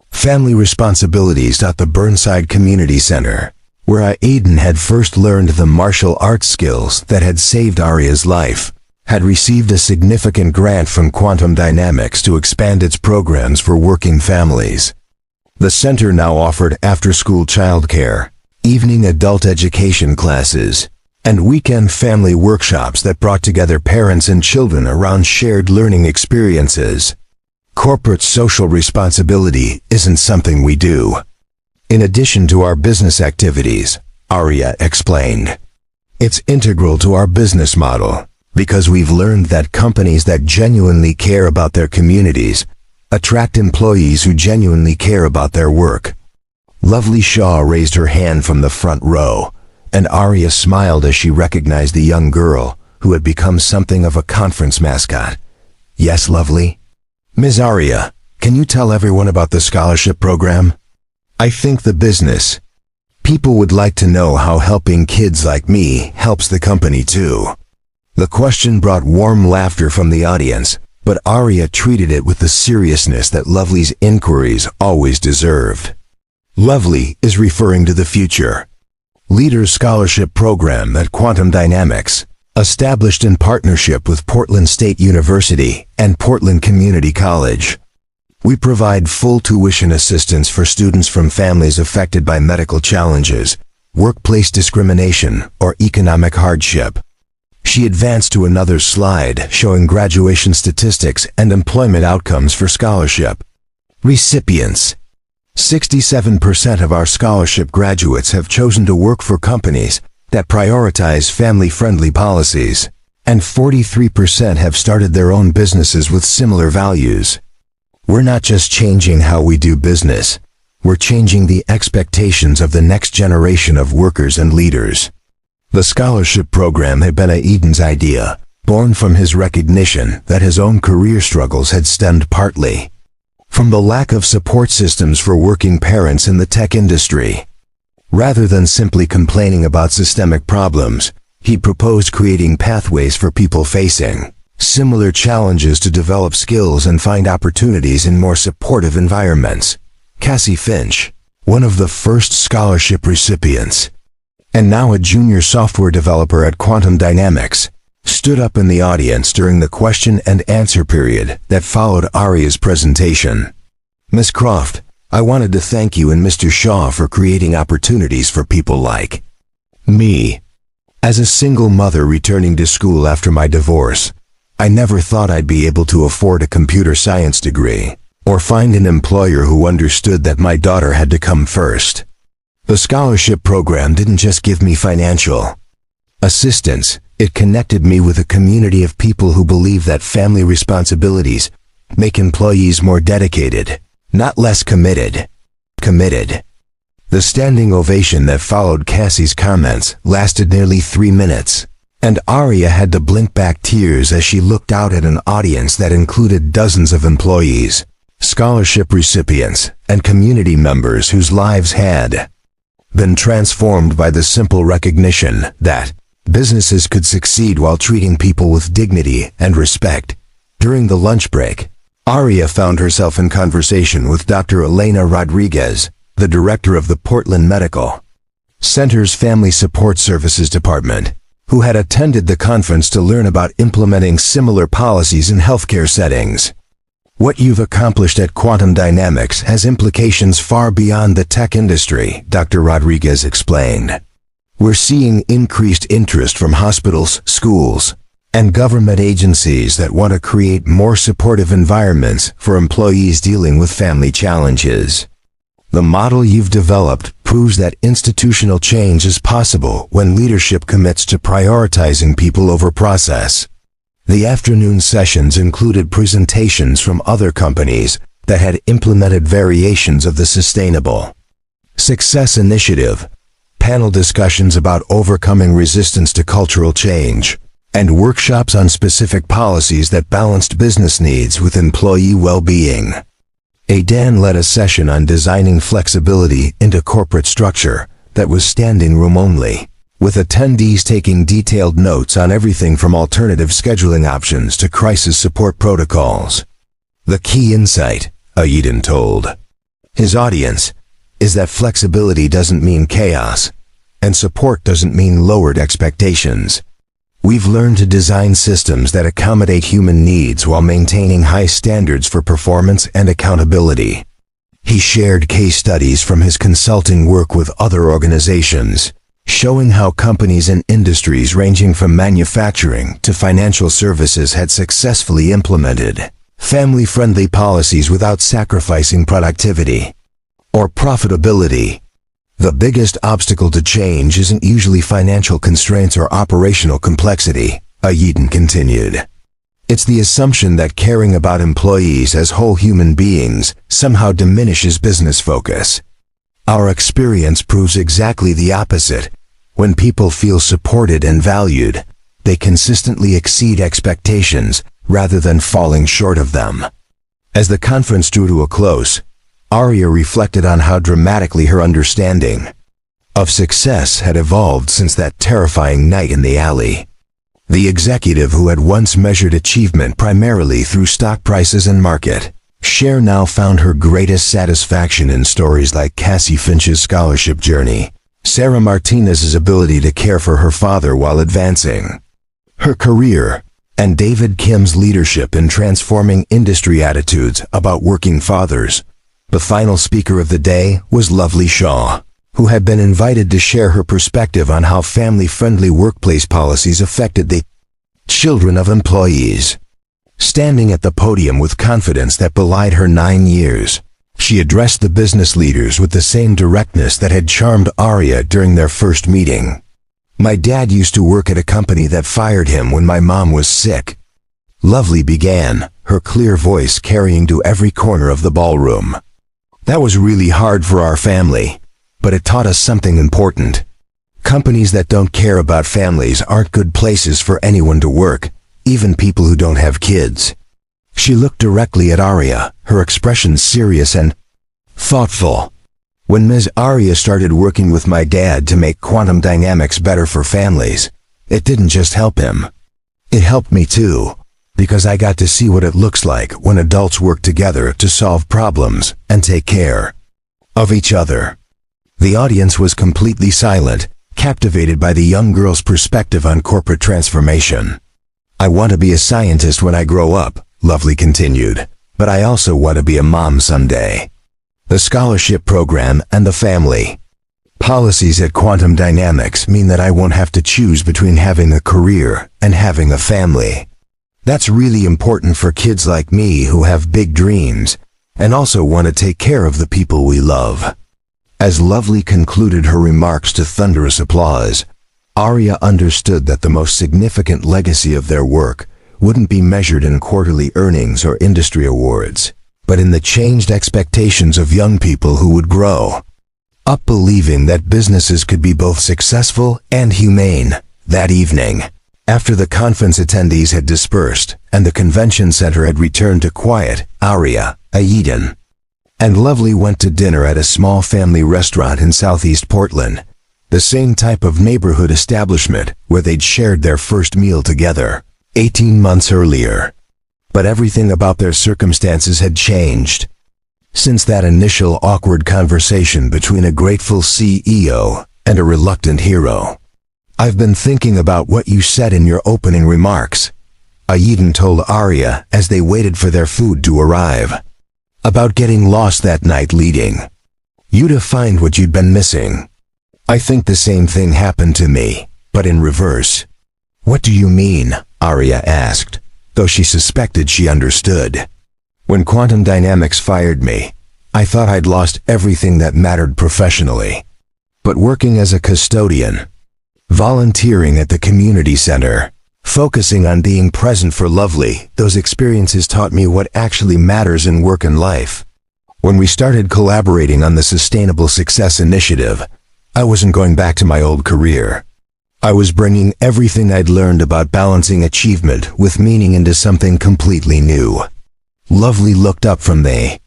family responsibilities. At the Burnside Community Center, where Eden had first learned the martial arts skills that had saved Aria's life, had received a significant grant from Quantum Dynamics to expand its programs for working families. The center now offered after-school childcare, evening adult education classes, and weekend family workshops that brought together parents and children around shared learning experiences. Corporate social responsibility isn't something we do in addition to our business activities, Aria explained. It's integral to our business model. Because we've learned that companies that genuinely care about their communities attract employees who genuinely care about their work. Lovely Shaw raised her hand from the front row, and Arya smiled as she recognized the young girl who had become something of a conference mascot. Yes, Lovely? Ms. Arya, can you tell everyone about the scholarship program? I think the business people would like to know how helping kids like me helps the company too. The question brought warm laughter from the audience, but Arya treated it with the seriousness that Lovely's inquiries always deserved. Lovely is referring to the future. Leaders Scholarship Program at Quantum Dynamics, established in partnership with Portland State University and Portland Community College. We provide full tuition assistance for students from families affected by medical challenges, workplace discrimination, or economic hardship. She advanced to another slide showing graduation statistics and employment outcomes for scholarship recipients. 67% of our scholarship graduates have chosen to work for companies that prioritize family-friendly policies, and 43% have started their own businesses with similar values. We're not just changing how we do business, we're changing the expectations of the next generation of workers and leaders. The scholarship program had been Aidan's idea, born from his recognition that his own career struggles had stemmed partly from the lack of support systems for working parents in the tech industry. Rather than simply complaining about systemic problems, he proposed creating pathways for people facing similar challenges to develop skills and find opportunities in more supportive environments. Cassie Finch, one of the first scholarship recipients, and now a junior software developer at Quantum Dynamics, stood up in the audience during the question and answer period that followed Arya's presentation. Ms. Croft, I wanted to thank you and Mr. Shaw for creating opportunities for people like me. As a single mother returning to school after my divorce, I never thought I'd be able to afford a computer science degree, or find an employer who understood that my daughter had to come first. The scholarship program didn't just give me financial assistance, it connected me with a community of people who believe that family responsibilities make employees more dedicated, not less committed. The standing ovation that followed Cassie's comments lasted nearly 3 minutes, and Arya had to blink back tears as she looked out at an audience that included dozens of employees, scholarship recipients, and community members whose lives had been transformed by the simple recognition that businesses could succeed while treating people with dignity and respect. During the lunch break, Arya found herself in conversation with Dr. Elena Rodriguez, the director of the Portland Medical Center's Family Support Services Department, who had attended the conference to learn about implementing similar policies in healthcare settings. What you've accomplished at Quantum Dynamics has implications far beyond the tech industry, Dr. Rodriguez explained. We're seeing increased interest from hospitals, schools, and government agencies that want to create more supportive environments for employees dealing with family challenges. The model you've developed proves that institutional change is possible when leadership commits to prioritizing people over process. The afternoon sessions included presentations from other companies that had implemented variations of the Sustainable Success Initiative, panel discussions about overcoming resistance to cultural change, and workshops on specific policies that balanced business needs with employee well-being. Aidan led a session on designing flexibility into corporate structure that was standing room only, with attendees taking detailed notes on everything from alternative scheduling options to crisis support protocols. The key insight, Aidan told his audience, is that flexibility doesn't mean chaos, and support doesn't mean lowered expectations. We've learned to design systems that accommodate human needs while maintaining high standards for performance and accountability. He shared case studies from his consulting work with other organizations, showing how companies in industries ranging from manufacturing to financial services had successfully implemented family-friendly policies without sacrificing productivity or profitability. The biggest obstacle to change isn't usually financial constraints or operational complexity, Ayeden continued. It's the assumption that caring about employees as whole human beings somehow diminishes business focus. Our experience proves exactly the opposite. When people feel supported and valued, they consistently exceed expectations rather than falling short of them. As the conference drew to a close, Arya reflected on how dramatically her understanding of success had evolved since that terrifying night in the alley. The executive who had once measured achievement primarily through stock prices and market share now found her greatest satisfaction in stories like Cassie Finch's scholarship journey, Sarah Martinez's ability to care for her father while advancing her career, and David Kim's leadership in transforming industry attitudes about working fathers. The final speaker of the day was Lovely Shaw, who had been invited to share her perspective on how family-friendly workplace policies affected the children of employees. Standing at the podium with confidence that belied her 9 years, she addressed the business leaders with the same directness that had charmed Arya during their first meeting. My dad used to work at a company that fired him when my mom was sick. Lovely began, her clear voice carrying to every corner of the ballroom. That was really hard for our family, but it taught us something important. Companies that don't care about families aren't good places for anyone to work, even people who don't have kids. She looked directly at Arya, her expression serious and thoughtful. When Ms. Arya started working with my dad to make quantum dynamics better for families, it didn't just help him. It helped me too, because I got to see what it looks like when adults work together to solve problems and take care of each other. The audience was completely silent, captivated by the young girl's perspective on corporate transformation. I want to be a scientist when I grow up, Lovely continued, but I also want to be a mom someday. The scholarship program and the family policies at Quantum Dynamics mean that I won't have to choose between having a career and having a family. That's really important for kids like me who have big dreams and also want to take care of the people we love. As Lovely concluded her remarks to thunderous applause, Arya understood that the most significant legacy of their work wouldn't be measured in quarterly earnings or industry awards, but in the changed expectations of young people who would grow up believing that businesses could be both successful and humane. That evening, after the conference attendees had dispersed and the convention center had returned to quiet, Arya, Ayeden, and Lovely went to dinner at a small family restaurant in Southeast Portland, the same type of neighborhood establishment where they'd shared their first meal together 18 months earlier. But everything about their circumstances had changed. Since that initial awkward conversation between a grateful CEO and a reluctant hero. I've been thinking about what you said in your opening remarks, Ayeden told Arya as they waited for their food to arrive. About getting lost that night leading you to find what you'd been missing. I think the same thing happened to me, but in reverse. What do you mean? Arya asked, though she suspected she understood. When Quantum Dynamics fired me, I thought I'd lost everything that mattered professionally. But working as a custodian, volunteering at the community center, focusing on being present for Lovely, those experiences taught me what actually matters in work and life. When we started collaborating on the Sustainable Success Initiative, I wasn't going back to my old career. I was bringing everything I'd learned about balancing achievement with meaning into something completely new. Lovely looked up from the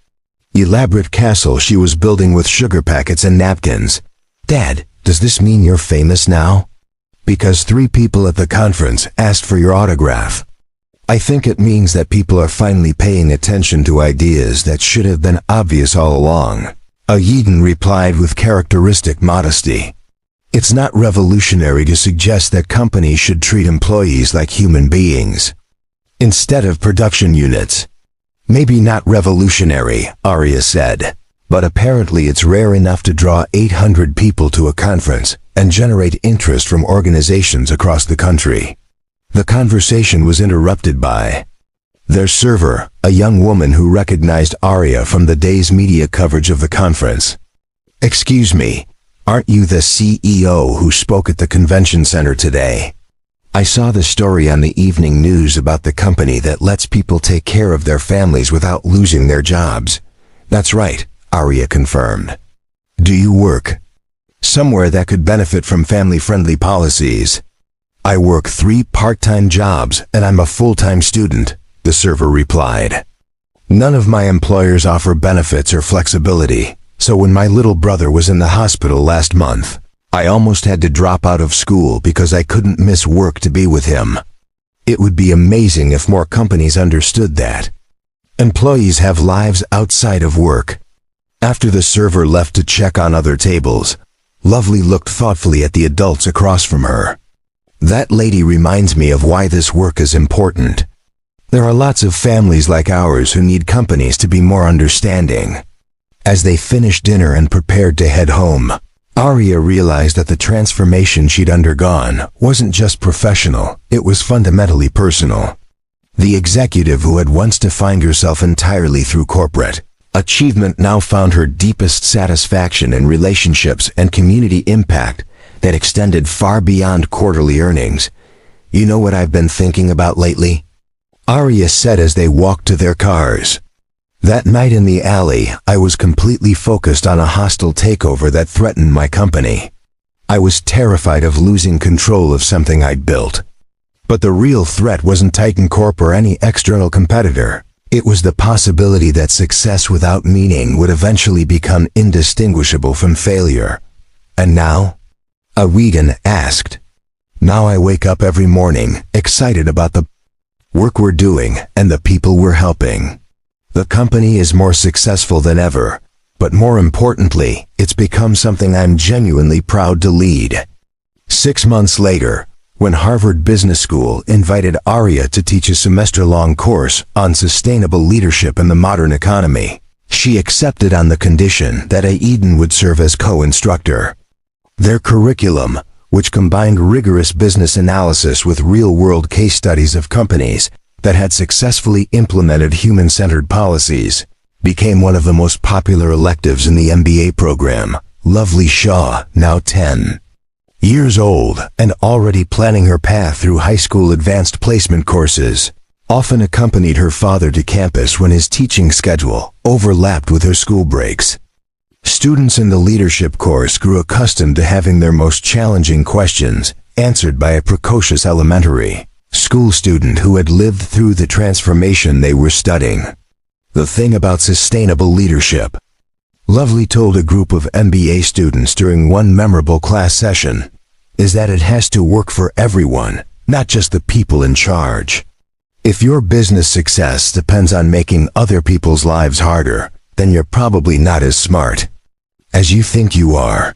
elaborate castle she was building with sugar packets and napkins. Dad, does this mean you're famous now? Because 3 people at the conference asked for your autograph. I think it means that people are finally paying attention to ideas that should have been obvious all along. Ayeden replied with characteristic modesty. It's not revolutionary to suggest that companies should treat employees like human beings instead of production units. Maybe not revolutionary, Arya said, but apparently it's rare enough to draw 800 people to a conference and generate interest from organizations across the country. The conversation was interrupted by their server, a young woman who recognized Arya from the day's media coverage of the conference. Excuse me, aren't you the CEO who spoke at the convention center today? I saw the story on the evening news about the company that lets people take care of their families without losing their jobs. That's right, Arya confirmed. Do you work somewhere that could benefit from family-friendly policies? I work 3 part-time jobs and I'm a full-time student, the server replied. None of my employers offer benefits or flexibility, so when my little brother was in the hospital last month, I almost had to drop out of school because I couldn't miss work to be with him. It would be amazing if more companies understood that. Employees have lives outside of work. After the server left to check on other tables, Lovely looked thoughtfully at the adults across from her. That lady reminds me of why this work is important. There are lots of families like ours who need companies to be more understanding. As they finished dinner and prepared to head home, Arya realized that the transformation she'd undergone wasn't just professional, it was fundamentally personal. The executive who had once defined herself entirely through corporate achievement now found her deepest satisfaction in relationships and community impact that extended far beyond quarterly earnings. You know what I've been thinking about lately? Arya said as they walked to their cars. That night in the alley, I was completely focused on a hostile takeover that threatened my company. I was terrified of losing control of something I'd built. But the real threat wasn't Titan Corp or any external competitor. It was the possibility that success without meaning would eventually become indistinguishable from failure. And now? Awigan asked. Now I wake up every morning, excited about the work we're doing and the people we're helping. The company is more successful than ever, but more importantly, it's become something I'm genuinely proud to lead. 6 months later, when Harvard Business School invited Arya to teach a semester-long course on sustainable leadership in the modern economy, she accepted on the condition that Aiden would serve as co-instructor. Their curriculum, which combined rigorous business analysis with real-world case studies of companies that had successfully implemented human-centered policies, became one of the most popular electives in the MBA program. Lovely Shaw, now 10 years old and already planning her path through high school advanced placement courses, often accompanied her father to campus when his teaching schedule overlapped with her school breaks. Students in the leadership course grew accustomed to having their most challenging questions answered by a precocious elementary school student who had lived through the transformation they were studying. The thing about sustainable leadership, Lovely told a group of MBA students during one memorable class session, is that it has to work for everyone, not just the people in charge. If your business success depends on making other people's lives harder, then you're probably not as smart as you think you are.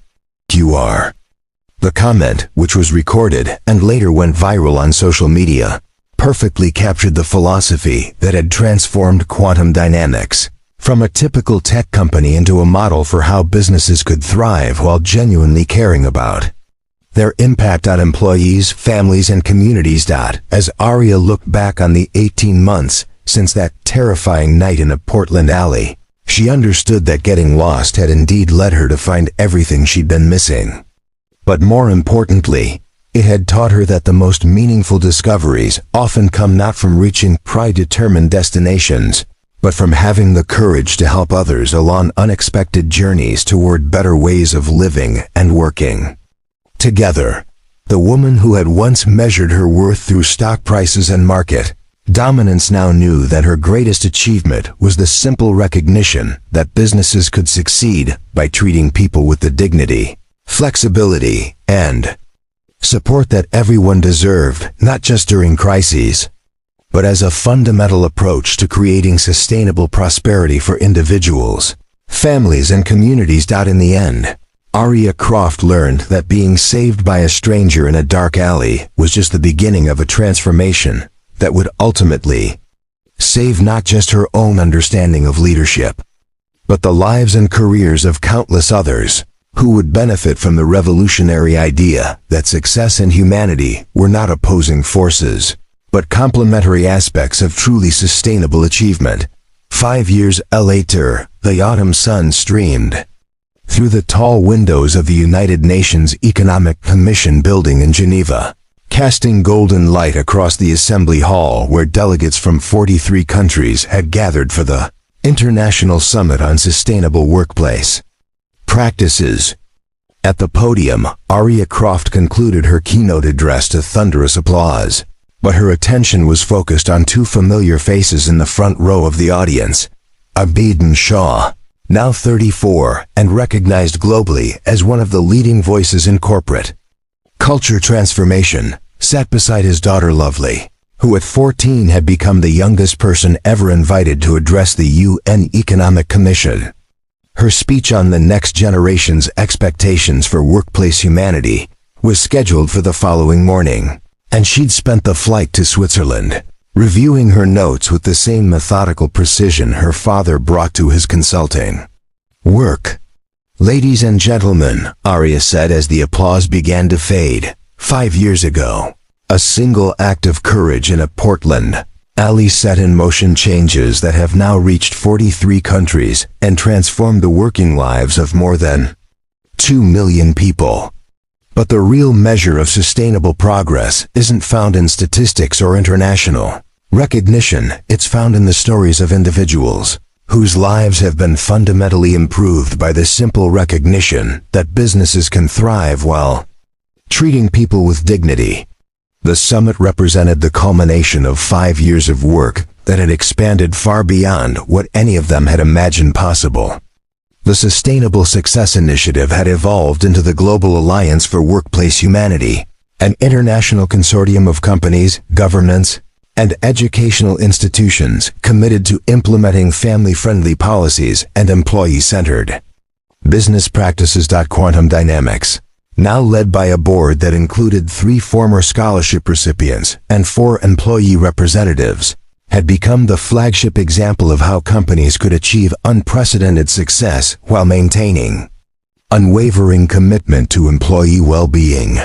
The comment, which was recorded and later went viral on social media, perfectly captured the philosophy that had transformed Quantum Dynamics from a typical tech company into a model for how businesses could thrive while genuinely caring about their impact on employees, families, and communities. As Arya looked back on the 18 months since that terrifying night in a Portland alley, she understood that getting lost had indeed led her to find everything she'd been missing. But more importantly, it had taught her that the most meaningful discoveries often come not from reaching predetermined destinations, but from having the courage to help others along unexpected journeys toward better ways of living and working. Together, the woman who had once measured her worth through stock prices and market dominance now knew that her greatest achievement was the simple recognition that businesses could succeed by treating people with the dignity, flexibility, and support that everyone deserved, not just during crises, but as a fundamental approach to creating sustainable prosperity for individuals, families, and communities. In the end, Arya Croft learned that being saved by a stranger in a dark alley was just the beginning of a transformation that would ultimately save not just her own understanding of leadership, but the lives and careers of countless others who would benefit from the revolutionary idea that success and humanity were not opposing forces, but complementary aspects of truly sustainable achievement. 5 years later, the autumn sun streamed through the tall windows of the United Nations Economic Commission building in Geneva. casting golden light across the assembly hall where delegates from 43 countries had gathered for the International Summit on Sustainable Workplace Practices. At the podium, Aria Croft concluded her keynote address to thunderous applause, but her attention was focused on two familiar faces in the front row of the audience. Abidin Shah, now 34 and recognized globally as one of the leading voices in corporate culture transformation, sat beside his daughter Lovely, who at 14 had become the youngest person ever invited to address the UN Economic Commission. Her speech on the next generation's expectations for workplace humanity was scheduled for the following morning, and she'd spent the flight to Switzerland, reviewing her notes with the same methodical precision her father brought to his consulting work. "Ladies and gentlemen," Aria said as the applause began to fade, "5 years ago, a single act of courage in a Portland alley set in motion changes that have now reached 43 countries and transformed the working lives of more than 2 million people. But the real measure of sustainable progress isn't found in statistics or international recognition, it's found in the stories of individuals whose lives have been fundamentally improved by the simple recognition that businesses can thrive while treating people with dignity." The summit represented the culmination of 5 years of work that had expanded far beyond what any of them had imagined possible. The Sustainable Success Initiative had evolved into the Global Alliance for Workplace Humanity, an international consortium of companies, governments, and educational institutions committed to implementing family-friendly policies and employee-centered business practices. Quantum Dynamics, now led by a board that included 3 former scholarship recipients and 4 employee representatives, had become the flagship example of how companies could achieve unprecedented success while maintaining unwavering commitment to employee well-being.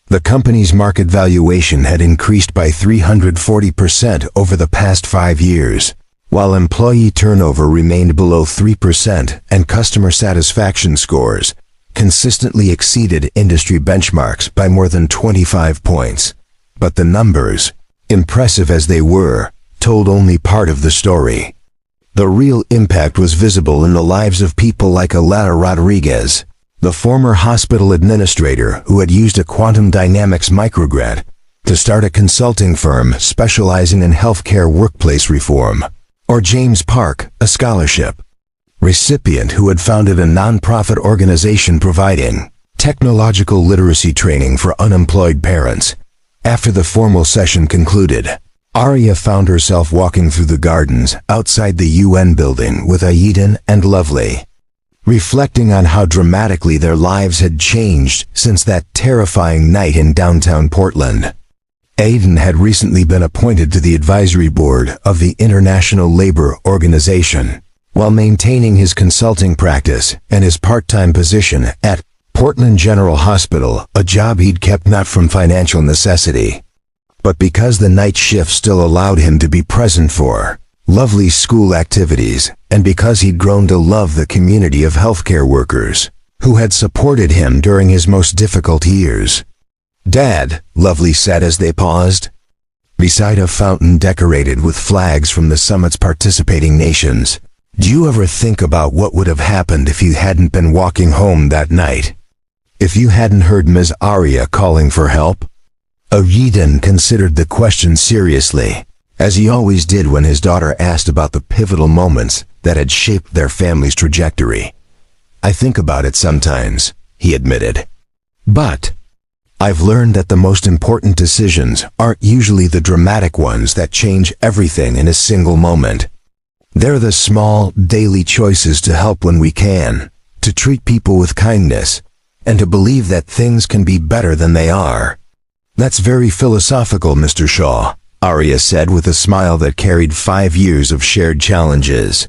The company's market valuation had increased by 340% over the past 5 years, while employee turnover remained below 3% and customer satisfaction scores consistently exceeded industry benchmarks by more than 25 points. But the numbers, impressive as they were, told only part of the story. The real impact was visible in the lives of people like Aleta Rodriguez, the former hospital administrator who had used a quantum dynamics microgrant to start a consulting firm specializing in healthcare workplace reform, or James Park, a scholarship recipient who had founded a non-profit organization providing technological literacy training for unemployed parents. After the formal session concluded, Aria found herself walking through the gardens outside the UN building with Aiden and Lovely, reflecting on how dramatically their lives had changed since that terrifying night in downtown Portland. Aiden had recently been appointed to the advisory board of the International Labor Organization, while maintaining his consulting practice and his part-time position at Portland General Hospital, a job he'd kept not from financial necessity, but because the night shift still allowed him to be present for Lovely's school activities, and because he'd grown to love the community of healthcare workers who had supported him during his most difficult years. "Dad," Lovely said as they paused, beside a fountain decorated with flags from the summit's participating nations, "do you ever think about what would have happened if you hadn't been walking home that night? If you hadn't heard Ms. Aria calling for help?" Aiden considered the question seriously, as he always did when his daughter asked about the pivotal moments that had shaped their family's trajectory. "I think about it sometimes," he admitted. "But I've learned that the most important decisions aren't usually the dramatic ones that change everything in a single moment. They're the small, daily choices to help when we can, to treat people with kindness, and to believe that things can be better than they are." "That's very philosophical, Mr. Shaw," Aria said with a smile that carried 5 years of shared challenges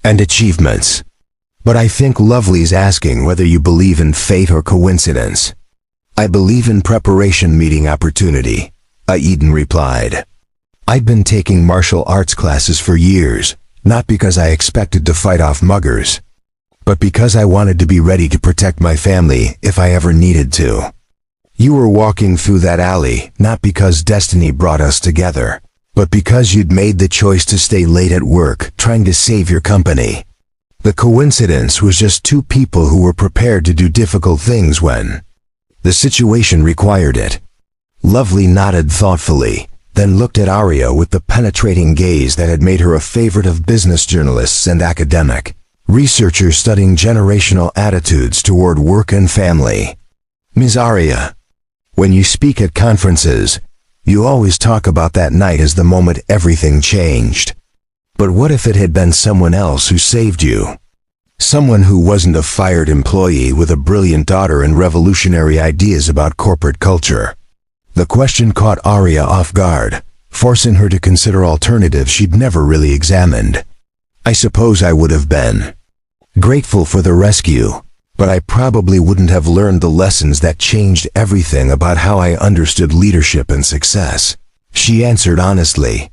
and achievements. "But I think Lovely's asking whether you believe in fate or coincidence." "I believe in preparation meeting opportunity," Aiden replied. "I'd been taking martial arts classes for years, not because I expected to fight off muggers, but because I wanted to be ready to protect my family if I ever needed to." You were walking through that alley, not because destiny brought us together, but because you'd made the choice to stay late at work, trying to save your company. The coincidence was just two people who were prepared to do difficult things when the situation required it. Lovely nodded thoughtfully, then looked at Arya with the penetrating gaze that had made her a favorite of business journalists and academic researchers studying generational attitudes toward work and family. Ms. Arya, when you speak at conferences, you always talk about that night as the moment everything changed. But what if it had been someone else who saved you? Someone who wasn't a fired employee with a brilliant daughter and revolutionary ideas about corporate culture. The question caught Arya off guard, forcing her to consider alternatives she'd never really examined. I suppose I would have been grateful for the rescue, but I probably wouldn't have learned the lessons that changed everything about how I understood leadership and success. She answered honestly.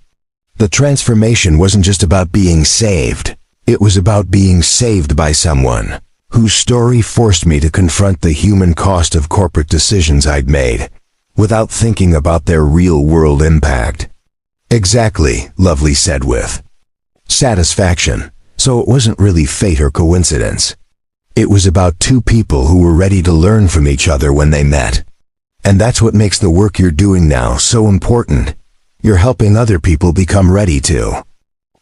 The transformation wasn't just about being saved. It was about being saved by someone whose story forced me to confront the human cost of corporate decisions I'd made, without thinking about their real-world impact. Exactly, Lovely said with satisfaction. So it wasn't really fate or coincidence. It was about two people who were ready to learn from each other when they met. And that's what makes the work you're doing now so important. You're helping other people become ready to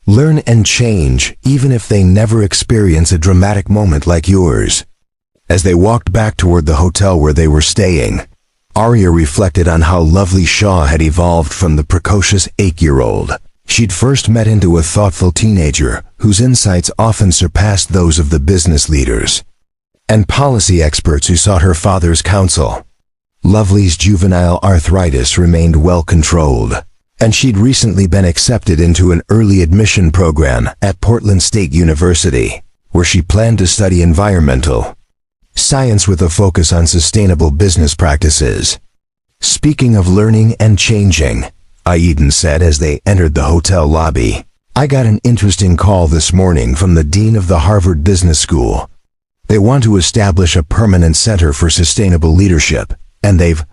learn and change, even if they never experience a dramatic moment like yours. As they walked back toward the hotel where they were staying, Arya reflected on how Lovely Shaw had evolved from the precocious 8-year-old she'd first met into a thoughtful teenager whose insights often surpassed those of the business leaders and policy experts who sought her father's counsel. Lovely's juvenile arthritis remained well controlled, and she'd recently been accepted into an early admission program at Portland State University, where she planned to study environmental science with a focus on sustainable business practices. Speaking of learning and changing, Aiden said as they entered the hotel lobby, I got an interesting call this morning from the dean of the Harvard Business School. They want to establish a permanent center for sustainable leadership, and they've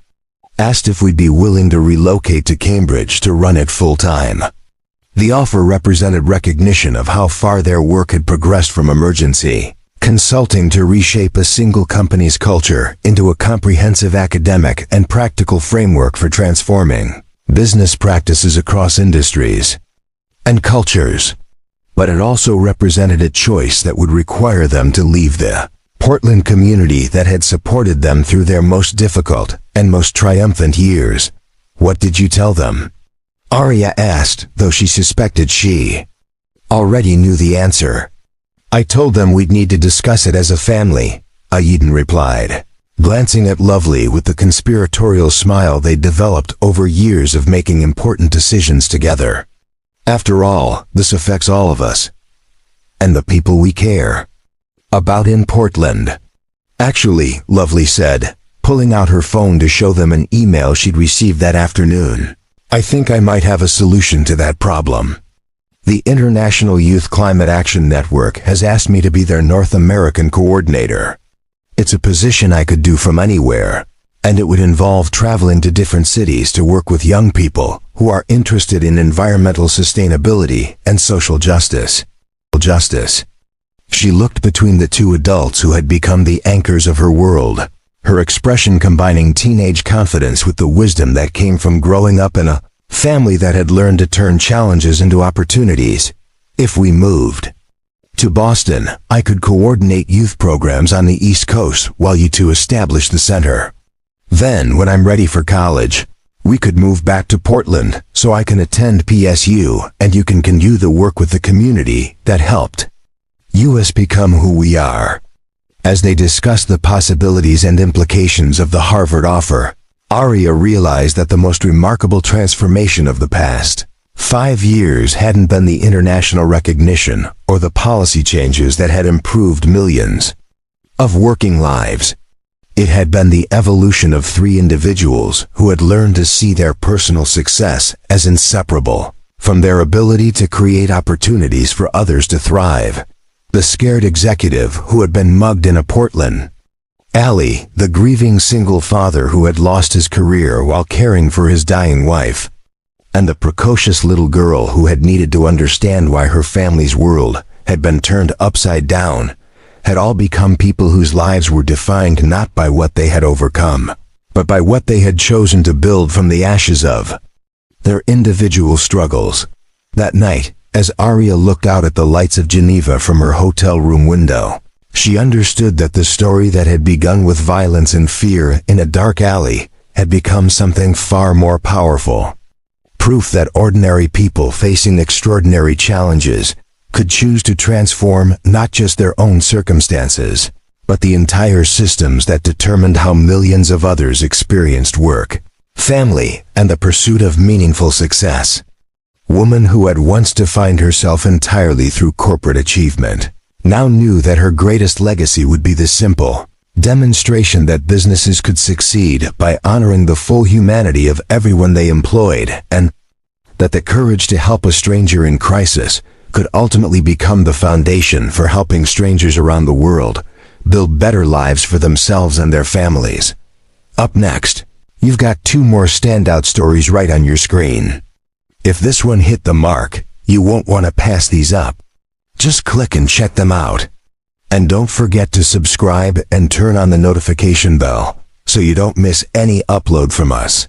asked if we'd be willing to relocate to Cambridge to run it full-time. The offer represented recognition of how far their work had progressed from emergency consulting to reshape a single company's culture into a comprehensive academic and practical framework for transforming business practices across industries and cultures. But it also represented a choice that would require them to leave the Portland community that had supported them through their most difficult and most triumphant years. What did you tell them? Arya asked, though she suspected she already knew the answer. I told them we'd need to discuss it as a family, Aiden replied, glancing at Lovely with the conspiratorial smile they'd developed over years of making important decisions together. After all, this affects all of us, and the people we care about in Portland. Actually, Lovely said, pulling out her phone to show them an email she'd received that afternoon, I think I might have a solution to that problem. The International Youth Climate Action Network has asked me to be their North American coordinator. It's a position I could do from anywhere, and it would involve traveling to different cities to work with young people who are interested in environmental sustainability and social justice. She looked between the two adults who had become the anchors of her world, her expression combining teenage confidence with the wisdom that came from growing up in a family that had learned to turn challenges into opportunities. If we moved to Boston, I could coordinate youth programs on the East Coast while you two establish the center. Then, when I'm ready for college, we could move back to Portland so I can attend PSU and you can continue the work with the community that helped us become who we are. As they discussed the possibilities and implications of the Harvard offer, Arya realized that the most remarkable transformation of the past 5 years hadn't been the international recognition or the policy changes that had improved millions of working lives. It had been the evolution of 3 individuals who had learned to see their personal success as inseparable from their ability to create opportunities for others to thrive. The scared executive who had been mugged in a Portland Ali, the grieving single father who had lost his career while caring for his dying wife, and the precocious little girl who had needed to understand why her family's world had been turned upside down, had all become people whose lives were defined not by what they had overcome, but by what they had chosen to build from the ashes of their individual struggles. That night, as Arya looked out at the lights of Geneva from her hotel room window, she understood that the story that had begun with violence and fear in a dark alley had become something far more powerful. Proof that ordinary people facing extraordinary challenges could choose to transform not just their own circumstances, but the entire systems that determined how millions of others experienced work, family, and the pursuit of meaningful success. Woman who had once defined herself entirely through corporate achievement, now knew that her greatest legacy would be the simple demonstration that businesses could succeed by honoring the full humanity of everyone they employed, and that the courage to help a stranger in crisis could ultimately become the foundation for helping strangers around the world build better lives for themselves and their families. Up next, you've got 2 more standout stories right on your screen. If this one hit the mark, you won't want to pass these up. Just click and check them out. And don't forget to subscribe and turn on the notification bell so you don't miss any upload from us.